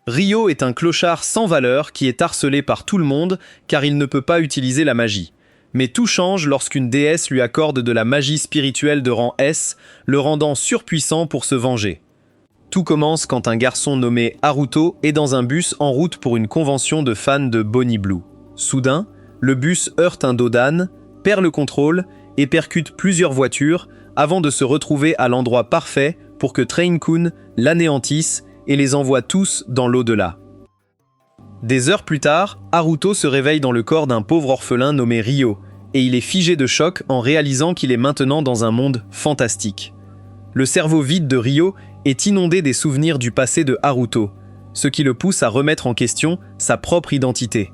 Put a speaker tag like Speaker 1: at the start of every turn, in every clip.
Speaker 1: Rio est un clochard sans valeur qui est harcelé par tout le monde car il ne peut pas utiliser la magie. Mais tout change lorsqu'une déesse lui accorde de la magie spirituelle de rang S, le rendant surpuissant pour se venger. Tout commence quand un garçon nommé Haruto est dans un bus en route pour une convention de fans de Bonnie Blue. Soudain, le bus heurte un dos d'âne, perd le contrôle et percute plusieurs voitures avant de se retrouver à l'endroit parfait pour que Train-kun l'anéantisse et les envoie tous dans l'au-delà. Des heures plus tard, Haruto se réveille dans le corps d'un pauvre orphelin nommé Ryo, et il est figé de choc en réalisant qu'il est maintenant dans un monde fantastique. Le cerveau vide de Ryo est inondé des souvenirs du passé de Haruto, ce qui le pousse à remettre en question sa propre identité.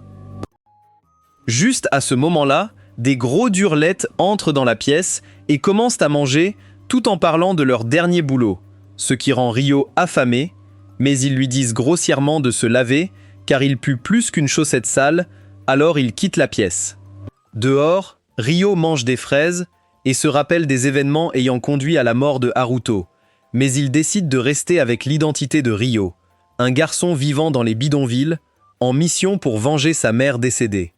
Speaker 1: Juste à ce moment-là, des gros durlettes entrent dans la pièce et commencent à manger tout en parlant de leur dernier boulot, ce qui rend Ryo affamé, mais ils lui disent grossièrement de se laver car il pue plus qu'une chaussette sale, alors il quitte la pièce. Dehors, Ryo mange des fraises et se rappelle des événements ayant conduit à la mort de Haruto, mais il décide de rester avec l'identité de Ryo, un garçon vivant dans les bidonvilles, en mission pour venger sa mère décédée.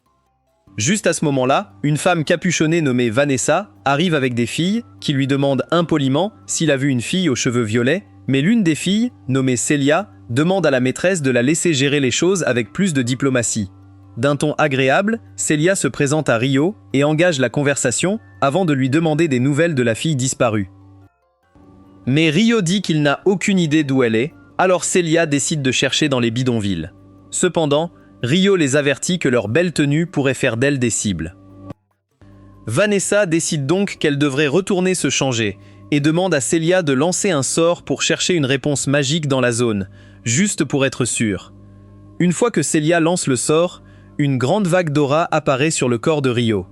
Speaker 1: Juste à ce moment-là, une femme capuchonnée nommée Vanessa arrive avec des filles qui lui demandent impoliment s'il a vu une fille aux cheveux violets, mais l'une des filles, nommée Celia, demande à la maîtresse de la laisser gérer les choses avec plus de diplomatie. D'un ton agréable, Celia se présente à Ryo et engage la conversation avant de lui demander des nouvelles de la fille disparue. Mais Ryo dit qu'il n'a aucune idée d'où elle est, alors Celia décide de chercher dans les bidonvilles. Cependant, Ryo les avertit que leur belle tenue pourrait faire d'elle des cibles. Vanessa décide donc qu'elle devrait retourner se changer et demande à Celia de lancer un sort pour chercher une réponse magique dans la zone, juste pour être sûre. Une fois que Celia lance le sort, une grande vague d'aura apparaît sur le corps de Ryo.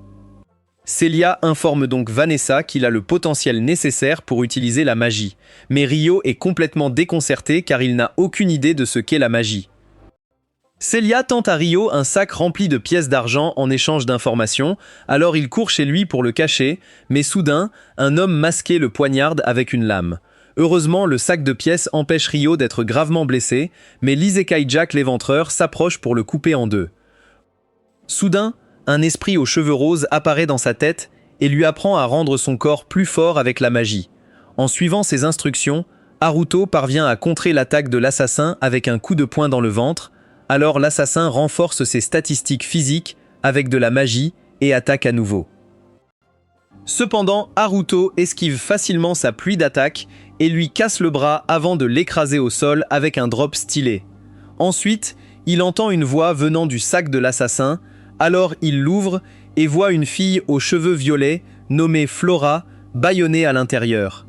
Speaker 1: Celia informe donc Vanessa qu'il a le potentiel nécessaire pour utiliser la magie, mais Ryo est complètement déconcerté car il n'a aucune idée de ce qu'est la magie. Celia tend à Ryo un sac rempli de pièces d'argent en échange d'informations, alors il court chez lui pour le cacher, mais soudain, un homme masqué le poignarde avec une lame. Heureusement, le sac de pièces empêche Ryo d'être gravement blessé, mais l'Isekai Jack l'éventreur s'approche pour le couper en deux. Soudain, un esprit aux cheveux roses apparaît dans sa tête et lui apprend à rendre son corps plus fort avec la magie. En suivant ses instructions, Haruto parvient à contrer l'attaque de l'assassin avec un coup de poing dans le ventre, alors l'assassin renforce ses statistiques physiques avec de la magie et attaque à nouveau. Cependant, Haruto esquive facilement sa pluie d'attaques et lui casse le bras avant de l'écraser au sol avec un drop stylé. Ensuite, il entend une voix venant du sac de l'assassin, alors il l'ouvre et voit une fille aux cheveux violets, nommée Flora, bâillonnée à l'intérieur.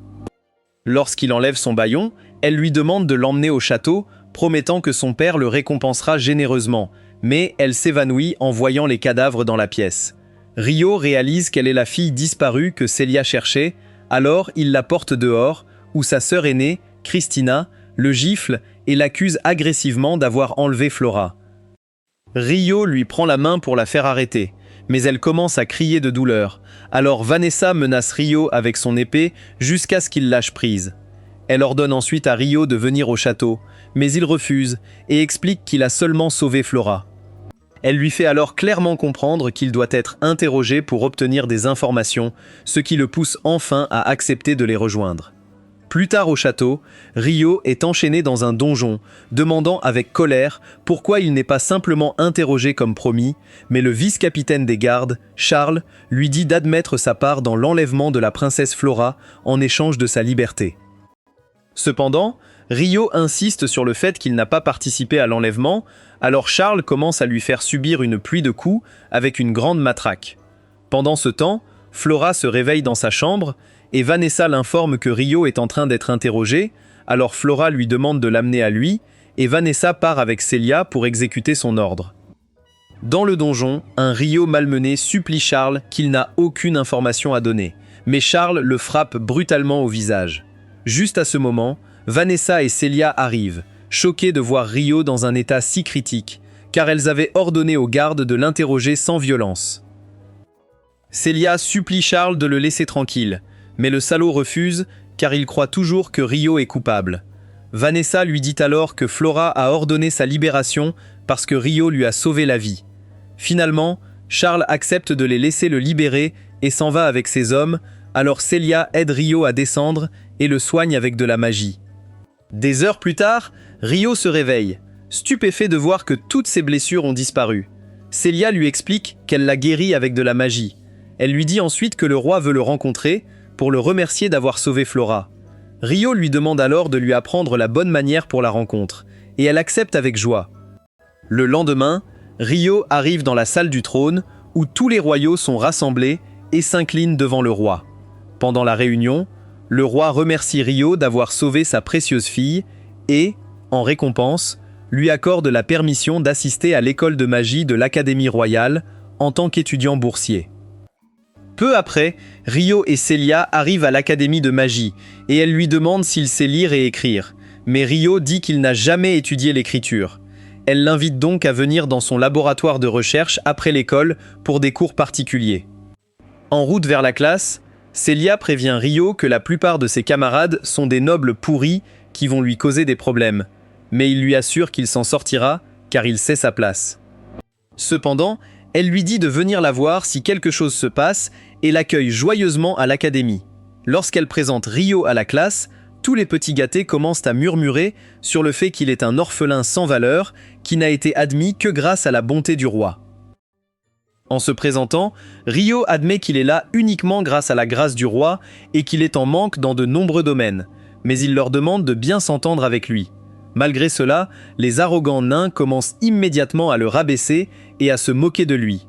Speaker 1: Lorsqu'il enlève son bâillon, elle lui demande de l'emmener au château, promettant que son père le récompensera généreusement, mais elle s'évanouit en voyant les cadavres dans la pièce. Ryo réalise qu'elle est la fille disparue que Celia cherchait, alors il la porte dehors, où sa sœur aînée, Christina, le gifle et l'accuse agressivement d'avoir enlevé Flora. Ryo lui prend la main pour la faire arrêter, mais elle commence à crier de douleur, alors Vanessa menace Ryo avec son épée jusqu'à ce qu'il lâche prise. Elle ordonne ensuite à Ryo de venir au château, mais il refuse et explique qu'il a seulement sauvé Flora. Elle lui fait alors clairement comprendre qu'il doit être interrogé pour obtenir des informations, ce qui le pousse enfin à accepter de les rejoindre. Plus tard au château, Ryo est enchaîné dans un donjon, demandant avec colère pourquoi il n'est pas simplement interrogé comme promis, mais le vice-capitaine des gardes, Charles, lui dit d'admettre sa part dans l'enlèvement de la princesse Flora en échange de sa liberté. Cependant, Ryo insiste sur le fait qu'il n'a pas participé à l'enlèvement, alors Charles commence à lui faire subir une pluie de coups avec une grande matraque. Pendant ce temps, Flora se réveille dans sa chambre et Vanessa l'informe que Ryo est en train d'être interrogé, alors Flora lui demande de l'amener à lui et Vanessa part avec Celia pour exécuter son ordre. Dans le donjon, un Ryo malmené supplie Charles qu'il n'a aucune information à donner, mais Charles le frappe brutalement au visage. Juste à ce moment, Vanessa et Celia arrivent, choquées de voir Ryo dans un état si critique, car elles avaient ordonné aux gardes de l'interroger sans violence. Celia supplie Charles de le laisser tranquille, mais le salaud refuse, car il croit toujours que Ryo est coupable. Vanessa lui dit alors que Flora a ordonné sa libération parce que Rio lui a sauvé la vie. Finalement, Charles accepte de les laisser le libérer et s'en va avec ses hommes, alors Celia aide Rio à descendre et le soigne avec de la magie. Des heures plus tard, Rio se réveille, stupéfait de voir que toutes ses blessures ont disparu. Celia lui explique qu'elle l'a guéri avec de la magie. Elle lui dit ensuite que le roi veut le rencontrer pour le remercier d'avoir sauvé Flora. Rio lui demande alors de lui apprendre la bonne manière pour la rencontre, et elle accepte avec joie. Le lendemain, Rio arrive dans la salle du trône, où tous les royaux sont rassemblés et s'inclinent devant le roi. Pendant la réunion, le roi remercie Rio d'avoir sauvé sa précieuse fille et, en récompense, lui accorde la permission d'assister à l'école de magie de l'Académie royale en tant qu'étudiant boursier. Peu après, Rio et Celia arrivent à l'Académie de magie et elle lui demande s'il sait lire et écrire. Mais Rio dit qu'il n'a jamais étudié l'écriture. Elle l'invite donc à venir dans son laboratoire de recherche après l'école pour des cours particuliers. En route vers la classe, Celia prévient Rio que la plupart de ses camarades sont des nobles pourris qui vont lui causer des problèmes. Mais il lui assure qu'il s'en sortira car il sait sa place. Cependant, elle lui dit de venir la voir si quelque chose se passe et l'accueille joyeusement à l'académie. Lorsqu'elle présente Rio à la classe, tous les petits gâtés commencent à murmurer sur le fait qu'il est un orphelin sans valeur qui n'a été admis que grâce à la bonté du roi. En se présentant, Rio admet qu'il est là uniquement grâce à la grâce du roi et qu'il est en manque dans de nombreux domaines, mais il leur demande de bien s'entendre avec lui. Malgré cela, les arrogants nains commencent immédiatement à le rabaisser et à se moquer de lui.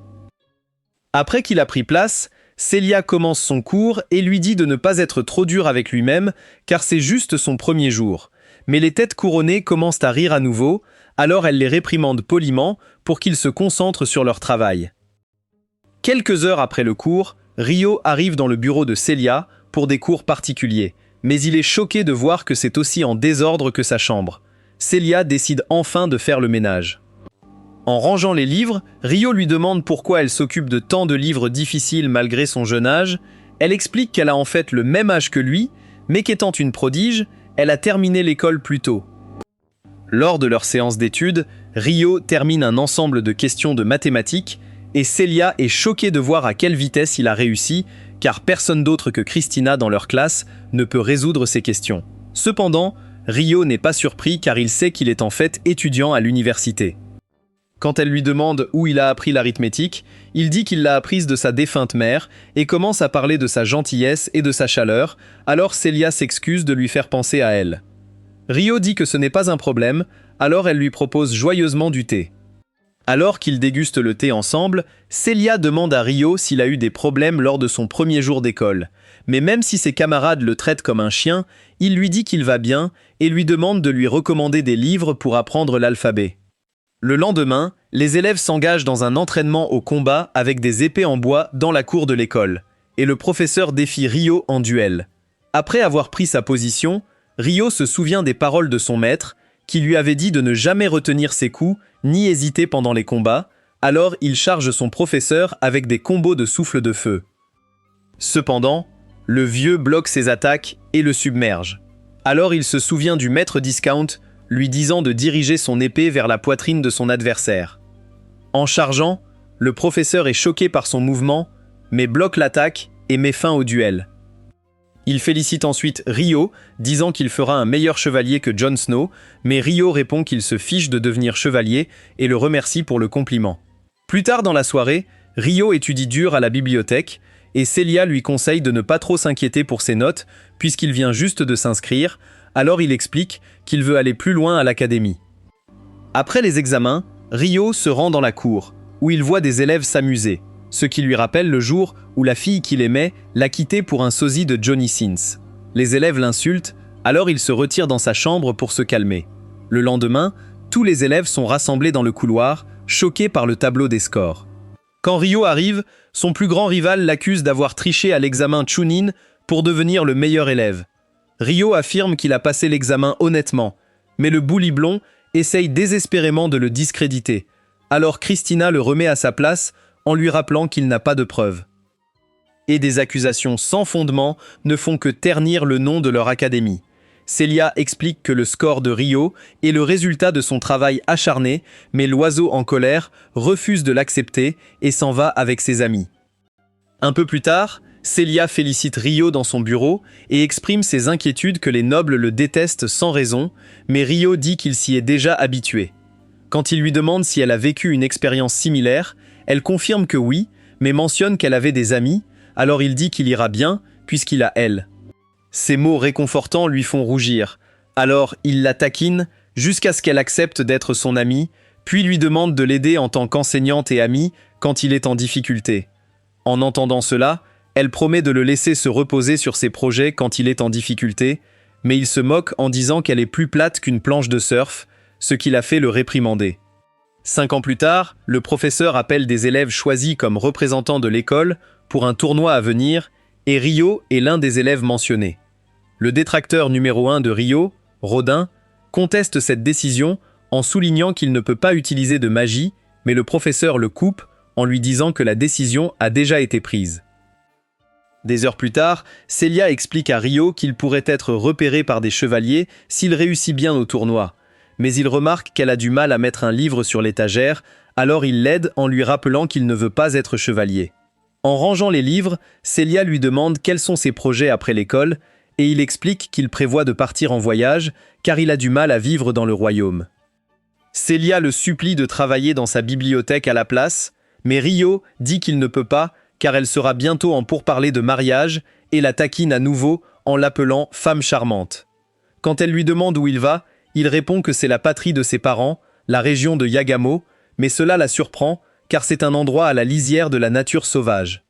Speaker 1: Après qu'il a pris place, Celia commence son cours et lui dit de ne pas être trop dur avec lui-même, car c'est juste son premier jour. Mais les têtes couronnées commencent à rire à nouveau, alors elle les réprimande poliment pour qu'ils se concentrent sur leur travail. Quelques heures après le cours, Rio arrive dans le bureau de Celia pour des cours particuliers, mais il est choqué de voir que c'est aussi en désordre que sa chambre. Celia décide enfin de faire le ménage. En rangeant les livres, Rio lui demande pourquoi elle s'occupe de tant de livres difficiles malgré son jeune âge. Elle explique qu'elle a en fait le même âge que lui, mais qu'étant une prodige, elle a terminé l'école plus tôt. Lors de leur séance d'études, Rio termine un ensemble de questions de mathématiques et Celia est choquée de voir à quelle vitesse il a réussi, car personne d'autre que Christina dans leur classe ne peut résoudre ces questions. Cependant, Rio n'est pas surpris car il sait qu'il est en fait étudiant à l'université. Quand elle lui demande où il a appris l'arithmétique, il dit qu'il l'a apprise de sa défunte mère et commence à parler de sa gentillesse et de sa chaleur, alors Celia s'excuse de lui faire penser à elle. Rio dit que ce n'est pas un problème, alors elle lui propose joyeusement du thé. Alors qu'ils dégustent le thé ensemble, Celia demande à Rio s'il a eu des problèmes lors de son premier jour d'école. Mais même si ses camarades le traitent comme un chien, il lui dit qu'il va bien et lui demande de lui recommander des livres pour apprendre l'alphabet. Le lendemain, les élèves s'engagent dans un entraînement au combat avec des épées en bois dans la cour de l'école, et le professeur défie Rio en duel. Après avoir pris sa position, Rio se souvient des paroles de son maître, qui lui avait dit de ne jamais retenir ses coups, ni hésiter pendant les combats, alors il charge son professeur avec des combos de souffle de feu. Cependant, le vieux bloque ses attaques et le submerge. Alors il se souvient du maître Discount, lui disant de diriger son épée vers la poitrine de son adversaire. En chargeant, le professeur est choqué par son mouvement, mais bloque l'attaque et met fin au duel. Il félicite ensuite Rio, disant qu'il fera un meilleur chevalier que Jon Snow, mais Rio répond qu'il se fiche de devenir chevalier et le remercie pour le compliment. Plus tard dans la soirée, Rio étudie dur à la bibliothèque, et Celia lui conseille de ne pas trop s'inquiéter pour ses notes, puisqu'il vient juste de s'inscrire, alors il explique qu'il veut aller plus loin à l'académie. Après les examens, Rio se rend dans la cour, où il voit des élèves s'amuser, ce qui lui rappelle le jour où la fille qu'il aimait l'a quitté pour un sosie de Johnny Sins. Les élèves l'insultent, alors il se retire dans sa chambre pour se calmer. Le lendemain, tous les élèves sont rassemblés dans le couloir, choqués par le tableau des scores. Quand Rio arrive, son plus grand rival l'accuse d'avoir triché à l'examen Chunin pour devenir le meilleur élève. Rio affirme qu'il a passé l'examen honnêtement, mais le bully blond essaye désespérément de le discréditer. Alors Christina le remet à sa place en lui rappelant qu'il n'a pas de preuves. Et des accusations sans fondement ne font que ternir le nom de leur académie. Celia explique que le score de Rio est le résultat de son travail acharné, mais l'oiseau en colère refuse de l'accepter et s'en va avec ses amis. Un peu plus tard, Celia félicite Rio dans son bureau et exprime ses inquiétudes que les nobles le détestent sans raison, mais Rio dit qu'il s'y est déjà habitué. Quand il lui demande si elle a vécu une expérience similaire, elle confirme que oui, mais mentionne qu'elle avait des amis, alors il dit qu'il ira bien, puisqu'il a elle. Ces mots réconfortants lui font rougir, alors il la taquine jusqu'à ce qu'elle accepte d'être son amie, puis lui demande de l'aider en tant qu'enseignante et amie quand il est en difficulté. En entendant cela, elle promet de le laisser se reposer sur ses projets quand il est en difficulté, mais il se moque en disant qu'elle est plus plate qu'une planche de surf, ce qui l'a fait le réprimander. 5 ans plus tard, le professeur appelle des élèves choisis comme représentants de l'école pour un tournoi à venir, et Rio est l'un des élèves mentionnés. Le détracteur numéro 1 de Rio, Rodin, conteste cette décision en soulignant qu'il ne peut pas utiliser de magie, mais le professeur le coupe en lui disant que la décision a déjà été prise. Des heures plus tard, Celia explique à Rio qu'il pourrait être repéré par des chevaliers s'il réussit bien au tournoi, mais il remarque qu'elle a du mal à mettre un livre sur l'étagère, alors il l'aide en lui rappelant qu'il ne veut pas être chevalier. En rangeant les livres, Celia lui demande quels sont ses projets après l'école, et il explique qu'il prévoit de partir en voyage car il a du mal à vivre dans le royaume. Celia le supplie de travailler dans sa bibliothèque à la place, mais Rio dit qu'il ne peut pas car elle sera bientôt en pourparlers de mariage et la taquine à nouveau en l'appelant femme charmante. Quand elle lui demande où il va, il répond que c'est la patrie de ses parents, la région de Yagamo, mais cela la surprend car c'est un endroit à la lisière de la nature sauvage.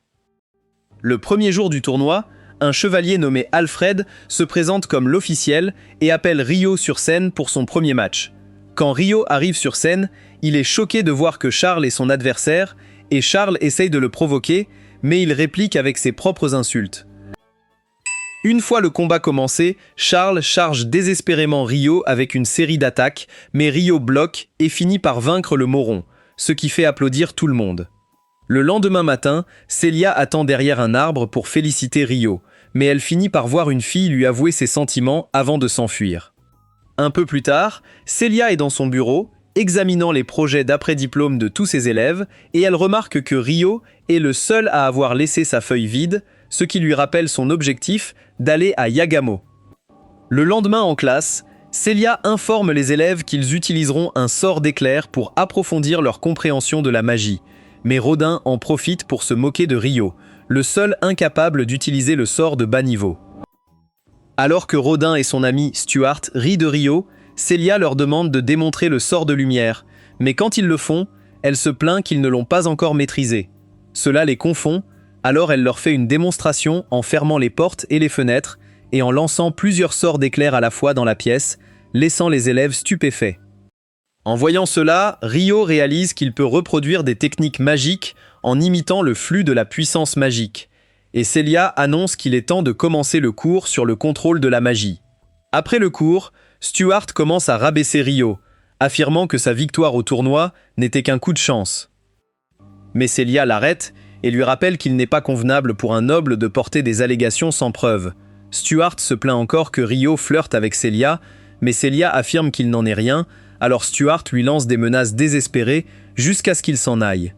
Speaker 1: Le premier jour du tournoi, un chevalier nommé Alfred se présente comme l'officiel et appelle Rio sur scène pour son premier match. Quand Rio arrive sur scène, il est choqué de voir que Charles est son adversaire et Charles essaye de le provoquer, mais il réplique avec ses propres insultes. Une fois le combat commencé, Charles charge désespérément Rio avec une série d'attaques, mais Rio bloque et finit par vaincre le Moron, ce qui fait applaudir tout le monde. Le lendemain matin, Celia attend derrière un arbre pour féliciter Rio, mais elle finit par voir une fille lui avouer ses sentiments avant de s'enfuir. Un peu plus tard, Celia est dans son bureau, examinant les projets d'après-diplôme de tous ses élèves, et elle remarque que Rio est le seul à avoir laissé sa feuille vide, ce qui lui rappelle son objectif d'aller à Yagamo. Le lendemain en classe, Celia informe les élèves qu'ils utiliseront un sort d'éclair pour approfondir leur compréhension de la magie, mais Rodin en profite pour se moquer de Rio, le seul incapable d'utiliser le sort de bas niveau. Alors que Rodin et son ami Stuart rient de Rio, Celia leur demande de démontrer le sort de lumière, mais quand ils le font, elle se plaint qu'ils ne l'ont pas encore maîtrisé. Cela les confond, alors elle leur fait une démonstration en fermant les portes et les fenêtres et en lançant plusieurs sorts d'éclairs à la fois dans la pièce, laissant les élèves stupéfaits. En voyant cela, Rio réalise qu'il peut reproduire des techniques magiques en imitant le flux de la puissance magique, et Celia annonce qu'il est temps de commencer le cours sur le contrôle de la magie. Après le cours, Stuart commence à rabaisser Rio, affirmant que sa victoire au tournoi n'était qu'un coup de chance. Mais Celia l'arrête et lui rappelle qu'il n'est pas convenable pour un noble de porter des allégations sans preuve. Stuart se plaint encore que Rio flirte avec Celia, mais Celia affirme qu'il n'en est rien, alors Stuart lui lance des menaces désespérées jusqu'à ce qu'il s'en aille.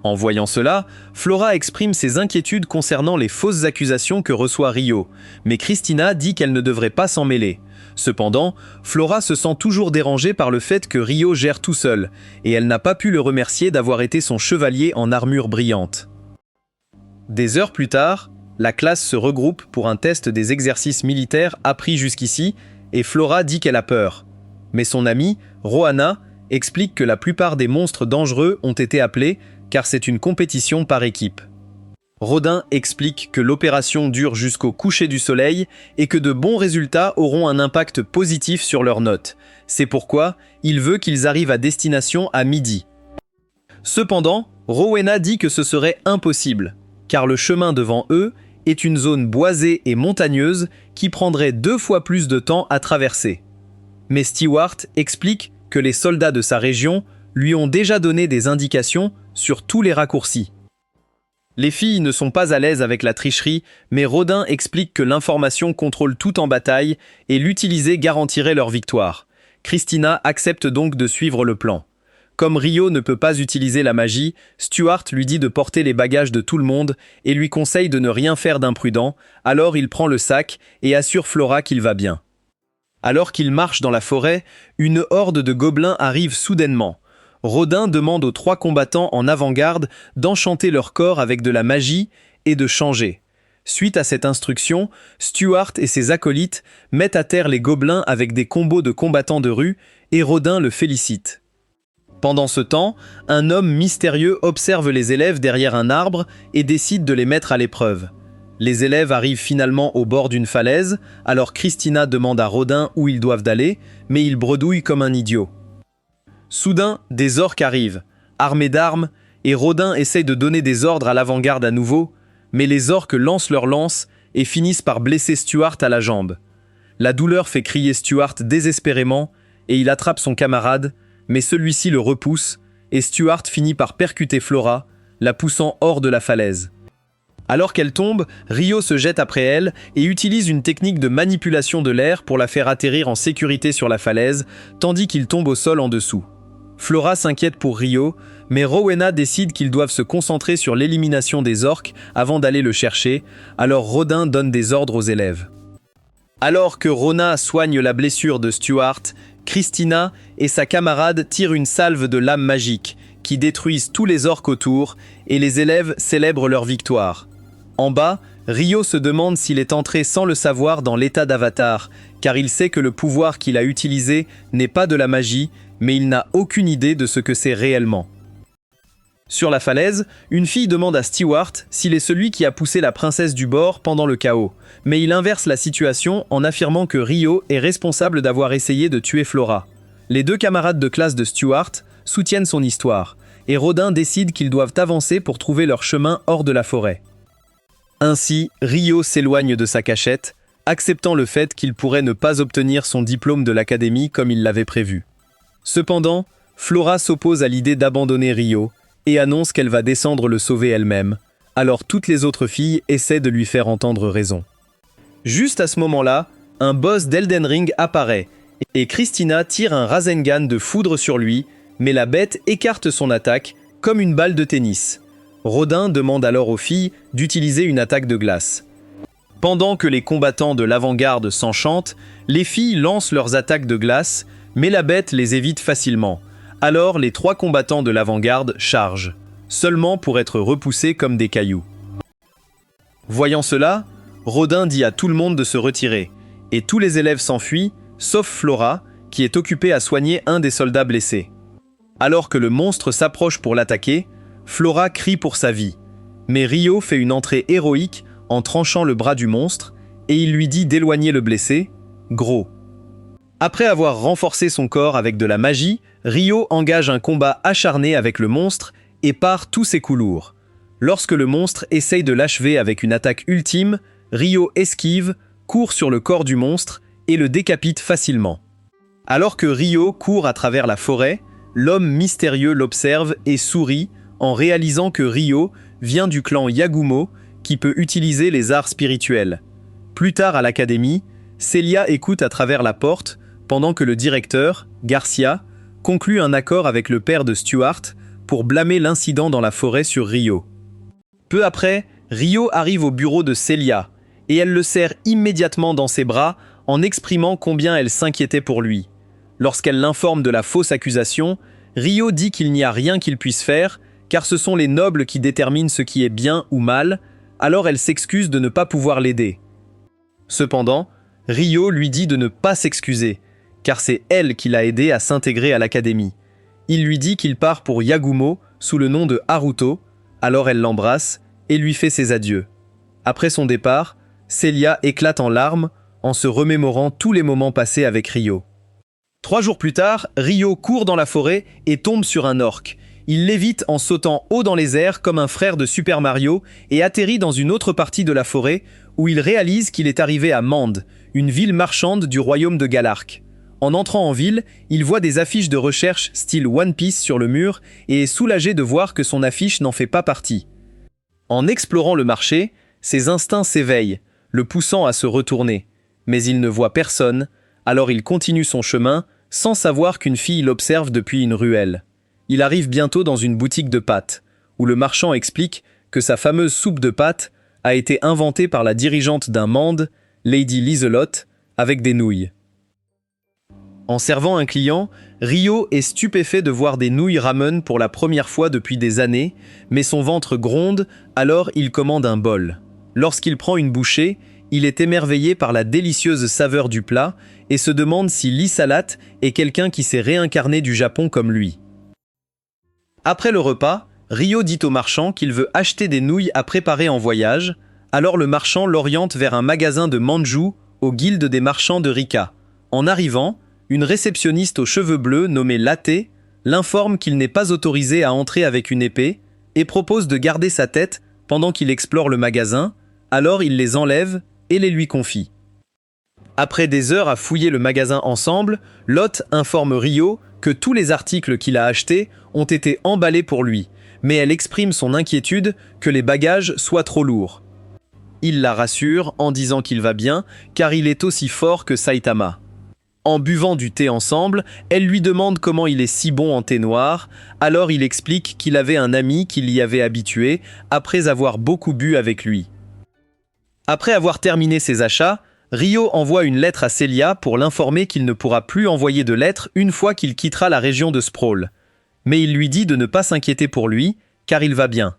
Speaker 1: En voyant cela, Flora exprime ses inquiétudes concernant les fausses accusations que reçoit Rio, mais Christina dit qu'elle ne devrait pas s'en mêler. Cependant, Flora se sent toujours dérangée par le fait que Rio gère tout seul, et elle n'a pas pu le remercier d'avoir été son chevalier en armure brillante. Des heures plus tard, la classe se regroupe pour un test des exercices militaires appris jusqu'ici, et Flora dit qu'elle a peur. Mais son amie, Rohanna, explique que la plupart des monstres dangereux ont été appelés, car c'est une compétition par équipe. Rodin explique que l'opération dure jusqu'au coucher du soleil et que de bons résultats auront un impact positif sur leurs notes. C'est pourquoi il veut qu'ils arrivent à destination à midi. Cependant, Rowena dit que ce serait impossible, car le chemin devant eux est une zone boisée et montagneuse qui prendrait 2 fois plus de temps à traverser. Mais Stewart explique que les soldats de sa région lui ont déjà donné des indications sur tous les raccourcis. Les filles ne sont pas à l'aise avec la tricherie, mais Rodin explique que l'information contrôle tout en bataille et l'utiliser garantirait leur victoire. Christina accepte donc de suivre le plan. Comme Rio ne peut pas utiliser la magie, Stuart lui dit de porter les bagages de tout le monde et lui conseille de ne rien faire d'imprudent, alors il prend le sac et assure Flora qu'il va bien. Alors qu'il marche dans la forêt, une horde de gobelins arrive soudainement. Rodin demande aux 3 combattants en avant-garde d'enchanter leur corps avec de la magie et de changer. Suite à cette instruction, Stuart et ses acolytes mettent à terre les gobelins avec des combos de combattants de rue et Rodin le félicite. Pendant ce temps, un homme mystérieux observe les élèves derrière un arbre et décide de les mettre à l'épreuve. Les élèves arrivent finalement au bord d'une falaise, alors Christina demande à Rodin où ils doivent aller, mais il bredouille comme un idiot. Soudain, des orques arrivent, armés d'armes, et Rodin essaye de donner des ordres à l'avant-garde à nouveau, mais les orques lancent leurs lances et finissent par blesser Stuart à la jambe. La douleur fait crier Stuart désespérément, et il attrape son camarade, mais celui-ci le repousse, et Stuart finit par percuter Flora, la poussant hors de la falaise. Alors qu'elle tombe, Rio se jette après elle et utilise une technique de manipulation de l'air pour la faire atterrir en sécurité sur la falaise, tandis qu'il tombe au sol en dessous. Flora s'inquiète pour Rio, mais Rowena décide qu'ils doivent se concentrer sur l'élimination des orques avant d'aller le chercher, alors Rodin donne des ordres aux élèves. Alors que Rona soigne la blessure de Stuart, Christina et sa camarade tirent une salve de lames magiques qui détruisent tous les orques autour et les élèves célèbrent leur victoire. En bas, Rio se demande s'il est entré sans le savoir dans l'état d'avatar, car il sait que le pouvoir qu'il a utilisé n'est pas de la magie, mais il n'a aucune idée de ce que c'est réellement. Sur la falaise, une fille demande à Stewart s'il est celui qui a poussé la princesse du bord pendant le chaos, mais il inverse la situation en affirmant que Rio est responsable d'avoir essayé de tuer Flora. Les 2 camarades de classe de Stewart soutiennent son histoire, et Rodin décide qu'ils doivent avancer pour trouver leur chemin hors de la forêt. Ainsi, Rio s'éloigne de sa cachette, acceptant le fait qu'il pourrait ne pas obtenir son diplôme de l'académie comme il l'avait prévu. Cependant, Flora s'oppose à l'idée d'abandonner Rio, et annonce qu'elle va descendre le sauver elle-même, alors toutes les autres filles essaient de lui faire entendre raison. Juste à ce moment-là, un boss d'Elden Ring apparaît, et Christina tire un Rasengan de foudre sur lui, mais la bête écarte son attaque comme une balle de tennis. Rodin demande alors aux filles d'utiliser une attaque de glace. Pendant que les combattants de l'avant-garde s'enchantent, les filles lancent leurs attaques de glace, mais la bête les évite facilement. Alors les 3 combattants de l'avant-garde chargent, seulement pour être repoussés comme des cailloux. Voyant cela, Rodin dit à tout le monde de se retirer, et tous les élèves s'enfuient, sauf Flora, qui est occupée à soigner un des soldats blessés. Alors que le monstre s'approche pour l'attaquer, Flora crie pour sa vie, mais Rio fait une entrée héroïque en tranchant le bras du monstre, et il lui dit d'éloigner le blessé, gros. Après avoir renforcé son corps avec de la magie, Rio engage un combat acharné avec le monstre et part tous ses coups lourds. Lorsque le monstre essaye de l'achever avec une attaque ultime, Rio esquive, court sur le corps du monstre et le décapite facilement. Alors que Rio court à travers la forêt, l'homme mystérieux l'observe et sourit en réalisant que Rio vient du clan Yagumo qui peut utiliser les arts spirituels. Plus tard à l'académie, Celia écoute à travers la porte pendant que le directeur, Garcia, conclut un accord avec le père de Stuart pour blâmer l'incident dans la forêt sur Rio. Peu après, Rio arrive au bureau de Celia et elle le serre immédiatement dans ses bras en exprimant combien elle s'inquiétait pour lui. Lorsqu'elle l'informe de la fausse accusation, Rio dit qu'il n'y a rien qu'il puisse faire car ce sont les nobles qui déterminent ce qui est bien ou mal, alors elle s'excuse de ne pas pouvoir l'aider. Cependant, Rio lui dit de ne pas s'excuser, car c'est elle qui l'a aidé à s'intégrer à l'académie. Il lui dit qu'il part pour Yagumo sous le nom de Haruto, alors elle l'embrasse et lui fait ses adieux. Après son départ, Celia éclate en larmes en se remémorant tous les moments passés avec Rio. 3 jours plus tard, Rio court dans la forêt et tombe sur un orque. Il l'évite en sautant haut dans les airs comme un frère de Super Mario et atterrit dans une autre partie de la forêt où il réalise qu'il est arrivé à Mende, une ville marchande du royaume de Galark. En entrant en ville, il voit des affiches de recherche style One Piece sur le mur et est soulagé de voir que son affiche n'en fait pas partie. En explorant le marché, ses instincts s'éveillent, le poussant à se retourner. Mais il ne voit personne, alors il continue son chemin, sans savoir qu'une fille l'observe depuis une ruelle. Il arrive bientôt dans une boutique de pâtes, où le marchand explique que sa fameuse soupe de pâtes a été inventée par la dirigeante d'un mande, Lady Liselotte, avec des nouilles. En servant un client, Rio est stupéfait de voir des nouilles ramen pour la première fois depuis des années, mais son ventre gronde, alors il commande un bol. Lorsqu'il prend une bouchée, il est émerveillé par la délicieuse saveur du plat et se demande si Lee Salat est quelqu'un qui s'est réincarné du Japon comme lui. Après le repas, Rio dit au marchand qu'il veut acheter des nouilles à préparer en voyage, alors le marchand l'oriente vers un magasin de Manju au guilde des marchands de Rika. En arrivant, une réceptionniste aux cheveux bleus nommée Latte l'informe qu'il n'est pas autorisé à entrer avec une épée et propose de garder sa tête pendant qu'il explore le magasin, alors il les enlève et les lui confie. Après des heures à fouiller le magasin ensemble, Lot informe Rio que tous les articles qu'il a achetés ont été emballés pour lui, mais elle exprime son inquiétude que les bagages soient trop lourds. Il la rassure en disant qu'il va bien, car il est aussi fort que Saitama. En buvant du thé ensemble, elle lui demande comment il est si bon en thé noir, alors il explique qu'il avait un ami qui l'y avait habitué après avoir beaucoup bu avec lui. Après avoir terminé ses achats, Rio envoie une lettre à Celia pour l'informer qu'il ne pourra plus envoyer de lettres une fois qu'il quittera la région de Sprawl. Mais il lui dit de ne pas s'inquiéter pour lui, car il va bien.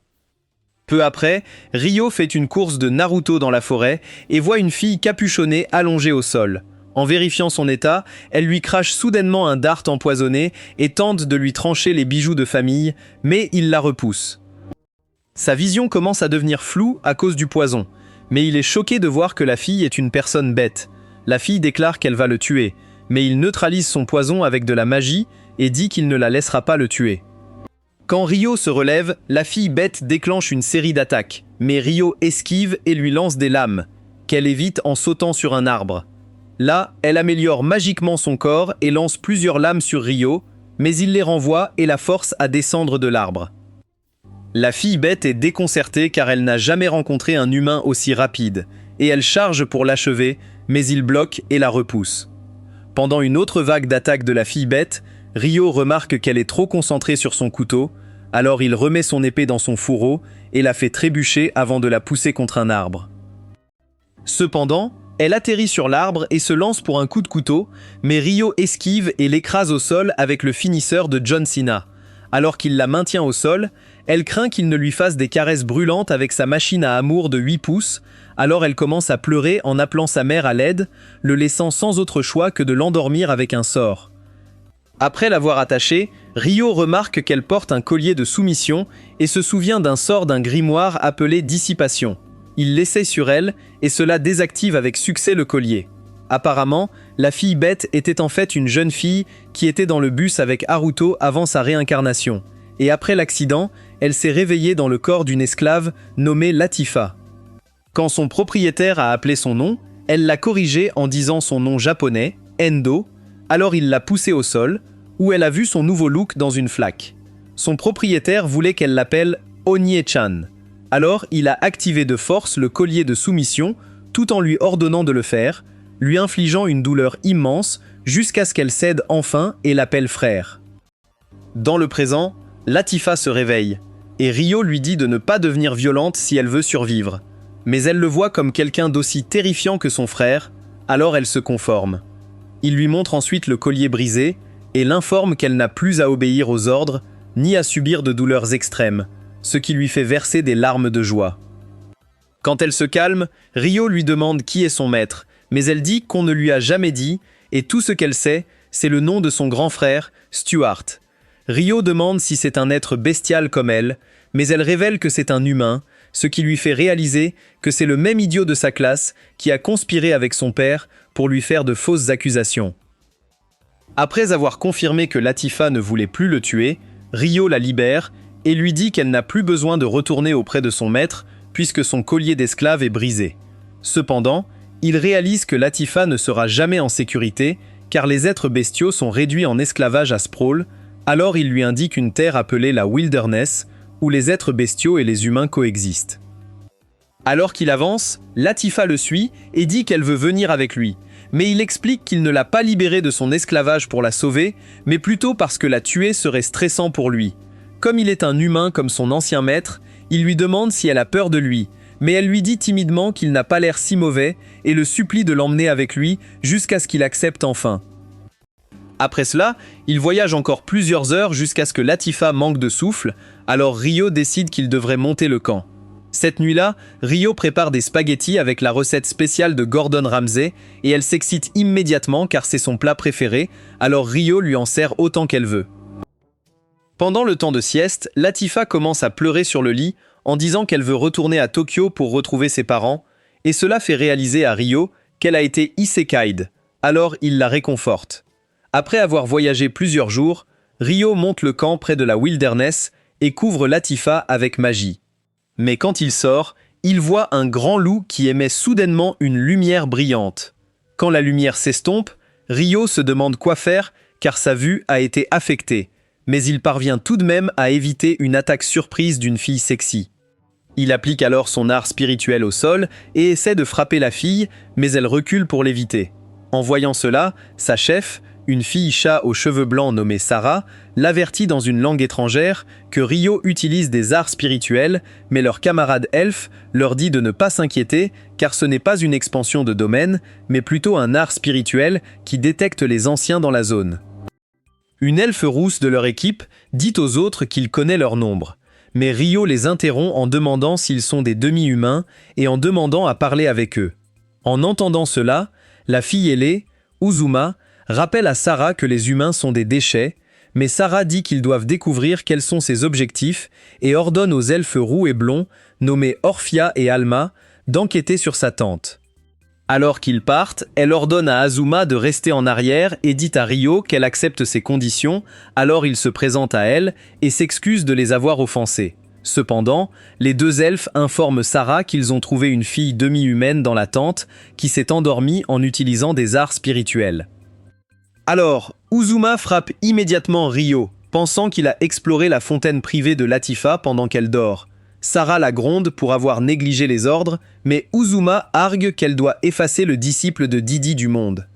Speaker 1: Peu après, Rio fait une course de Naruto dans la forêt et voit une fille capuchonnée allongée au sol. En vérifiant son état, elle lui crache soudainement un dart empoisonné et tente de lui trancher les bijoux de famille, mais il la repousse. Sa vision commence à devenir floue à cause du poison, mais il est choqué de voir que la fille est une personne bête. La fille déclare qu'elle va le tuer, mais il neutralise son poison avec de la magie et dit qu'il ne la laissera pas le tuer. Quand Rio se relève, la fille bête déclenche une série d'attaques, mais Rio esquive et lui lance des lames, qu'elle évite en sautant sur un arbre. Là, elle améliore magiquement son corps et lance plusieurs lames sur Rio, mais il les renvoie et la force à descendre de l'arbre. La fille bête est déconcertée car elle n'a jamais rencontré un humain aussi rapide, et elle charge pour l'achever, mais il bloque et la repousse. Pendant une autre vague d'attaque de la fille bête, Rio remarque qu'elle est trop concentrée sur son couteau, alors il remet son épée dans son fourreau et la fait trébucher avant de la pousser contre un arbre. Cependant, elle atterrit sur l'arbre et se lance pour un coup de couteau, mais Rio esquive et l'écrase au sol avec le finisseur de John Cena. Alors qu'il la maintient au sol, elle craint qu'il ne lui fasse des caresses brûlantes avec sa machine à amour de 8 pouces, alors elle commence à pleurer en appelant sa mère à l'aide, le laissant sans autre choix que de l'endormir avec un sort. Après l'avoir attachée, Rio remarque qu'elle porte un collier de soumission et se souvient d'un sort d'un grimoire appelé Dissipation. Il l'essaie sur elle et cela désactive avec succès le collier. Apparemment, la fille bête était en fait une jeune fille qui était dans le bus avec Haruto avant sa réincarnation. Et après l'accident, elle s'est réveillée dans le corps d'une esclave nommée Latifa. Quand son propriétaire a appelé son nom, elle l'a corrigé en disant son nom japonais, Endo, alors il l'a poussée au sol, où elle a vu son nouveau look dans une flaque. Son propriétaire voulait qu'elle l'appelle Onie-chan. Alors il a activé de force le collier de soumission tout en lui ordonnant de le faire, lui infligeant une douleur immense jusqu'à ce qu'elle cède enfin et l'appelle frère. Dans le présent, Latifa se réveille, et Rio lui dit de ne pas devenir violente si elle veut survivre. Mais elle le voit comme quelqu'un d'aussi terrifiant que son frère, alors elle se conforme. Il lui montre ensuite le collier brisé et l'informe qu'elle n'a plus à obéir aux ordres, ni à subir de douleurs extrêmes, ce qui lui fait verser des larmes de joie. Quand elle se calme, Rio lui demande qui est son maître, mais elle dit qu'on ne lui a jamais dit, et tout ce qu'elle sait, c'est le nom de son grand frère, Stuart. Rio demande si c'est un être bestial comme elle, mais elle révèle que c'est un humain, ce qui lui fait réaliser que c'est le même idiot de sa classe qui a conspiré avec son père pour lui faire de fausses accusations. Après avoir confirmé que Latifa ne voulait plus le tuer, Rio la libère et lui dit qu'elle n'a plus besoin de retourner auprès de son maître puisque son collier d'esclave est brisé. Cependant, il réalise que Latifa ne sera jamais en sécurité car les êtres bestiaux sont réduits en esclavage à Sprawl, alors il lui indique une terre appelée la Wilderness où les êtres bestiaux et les humains coexistent. Alors qu'il avance, Latifa le suit et dit qu'elle veut venir avec lui. Mais il explique qu'il ne l'a pas libérée de son esclavage pour la sauver, mais plutôt parce que la tuer serait stressant pour lui. Comme il est un humain comme son ancien maître, il lui demande si elle a peur de lui, mais elle lui dit timidement qu'il n'a pas l'air si mauvais et le supplie de l'emmener avec lui jusqu'à ce qu'il accepte enfin. Après cela, il voyage encore plusieurs heures jusqu'à ce que Latifa manque de souffle, alors Rio décide qu'il devrait monter le camp. Cette nuit-là, Rio prépare des spaghettis avec la recette spéciale de Gordon Ramsay et elle s'excite immédiatement car c'est son plat préféré, alors Rio lui en sert autant qu'elle veut. Pendant le temps de sieste, Latifa commence à pleurer sur le lit en disant qu'elle veut retourner à Tokyo pour retrouver ses parents, et cela fait réaliser à Rio qu'elle a été isekai'd, alors il la réconforte. Après avoir voyagé plusieurs jours, Rio monte le camp près de la wilderness et couvre Latifa avec magie. Mais quand il sort, il voit un grand loup qui émet soudainement une lumière brillante. Quand la lumière s'estompe, Rio se demande quoi faire car sa vue a été affectée, mais il parvient tout de même à éviter une attaque surprise d'une fille sexy. Il applique alors son art spirituel au sol et essaie de frapper la fille, mais elle recule pour l'éviter. En voyant cela, sa chef, une fille chat aux cheveux blancs nommée Sarah, l'avertit dans une langue étrangère que Rio utilise des arts spirituels, mais leur camarade elfe leur dit de ne pas s'inquiéter car ce n'est pas une expansion de domaine, mais plutôt un art spirituel qui détecte les anciens dans la zone. Une elfe rousse de leur équipe dit aux autres qu'il connaît leur nombre, mais Rio les interrompt en demandant s'ils sont des demi-humains et en demandant à parler avec eux. En entendant cela, la fille ailée, Uzuma, rappelle à Sarah que les humains sont des déchets, mais Sarah dit qu'ils doivent découvrir quels sont ses objectifs et ordonne aux elfes roux et blonds, nommés Orphia et Alma, d'enquêter sur sa tante. Alors qu'ils partent, elle ordonne à Azuma de rester en arrière et dit à Rio qu'elle accepte ses conditions, alors il se présente à elle et s'excuse de les avoir offensés. Cependant, les deux elfes informent Sarah qu'ils ont trouvé une fille demi-humaine dans la tente qui s'est endormie en utilisant des arts spirituels. Alors, Uzuma frappe immédiatement Rio, pensant qu'il a exploré la fontaine privée de Latifa pendant qu'elle dort. Sarah la gronde pour avoir négligé les ordres, mais Uzuma argue qu'elle doit effacer le disciple de Didi du monde.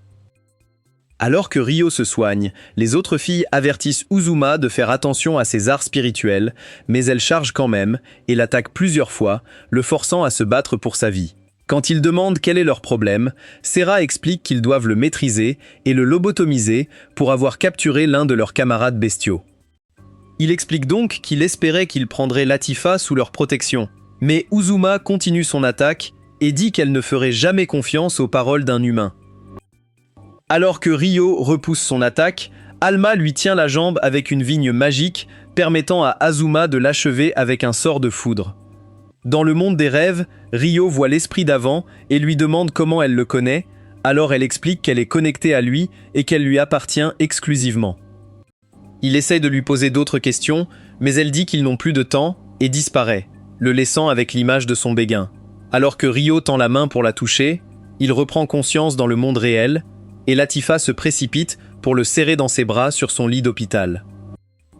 Speaker 1: Alors que Rio se soigne, les autres filles avertissent Uzuma de faire attention à ses arts spirituels, mais elle charge quand même et l'attaque plusieurs fois, le forçant à se battre pour sa vie. Quand ils demandent quel est leur problème, Serra explique qu'ils doivent le maîtriser et le lobotomiser pour avoir capturé l'un de leurs camarades bestiaux. Il explique donc qu'il espérait qu'ils prendraient Latifa sous leur protection. Mais Uzuma continue son attaque et dit qu'elle ne ferait jamais confiance aux paroles d'un humain. Alors que Rio repousse son attaque, Alma lui tient la jambe avec une vigne magique, permettant à Azuma de l'achever avec un sort de foudre. Dans le monde des rêves, Rio voit l'esprit d'avant et lui demande comment elle le connaît, alors elle explique qu'elle est connectée à lui et qu'elle lui appartient exclusivement. Il essaye de lui poser d'autres questions, mais elle dit qu'ils n'ont plus de temps et disparaît, le laissant avec l'image de son béguin. Alors que Rio tend la main pour la toucher, il reprend conscience dans le monde réel et Latifa se précipite pour le serrer dans ses bras sur son lit d'hôpital.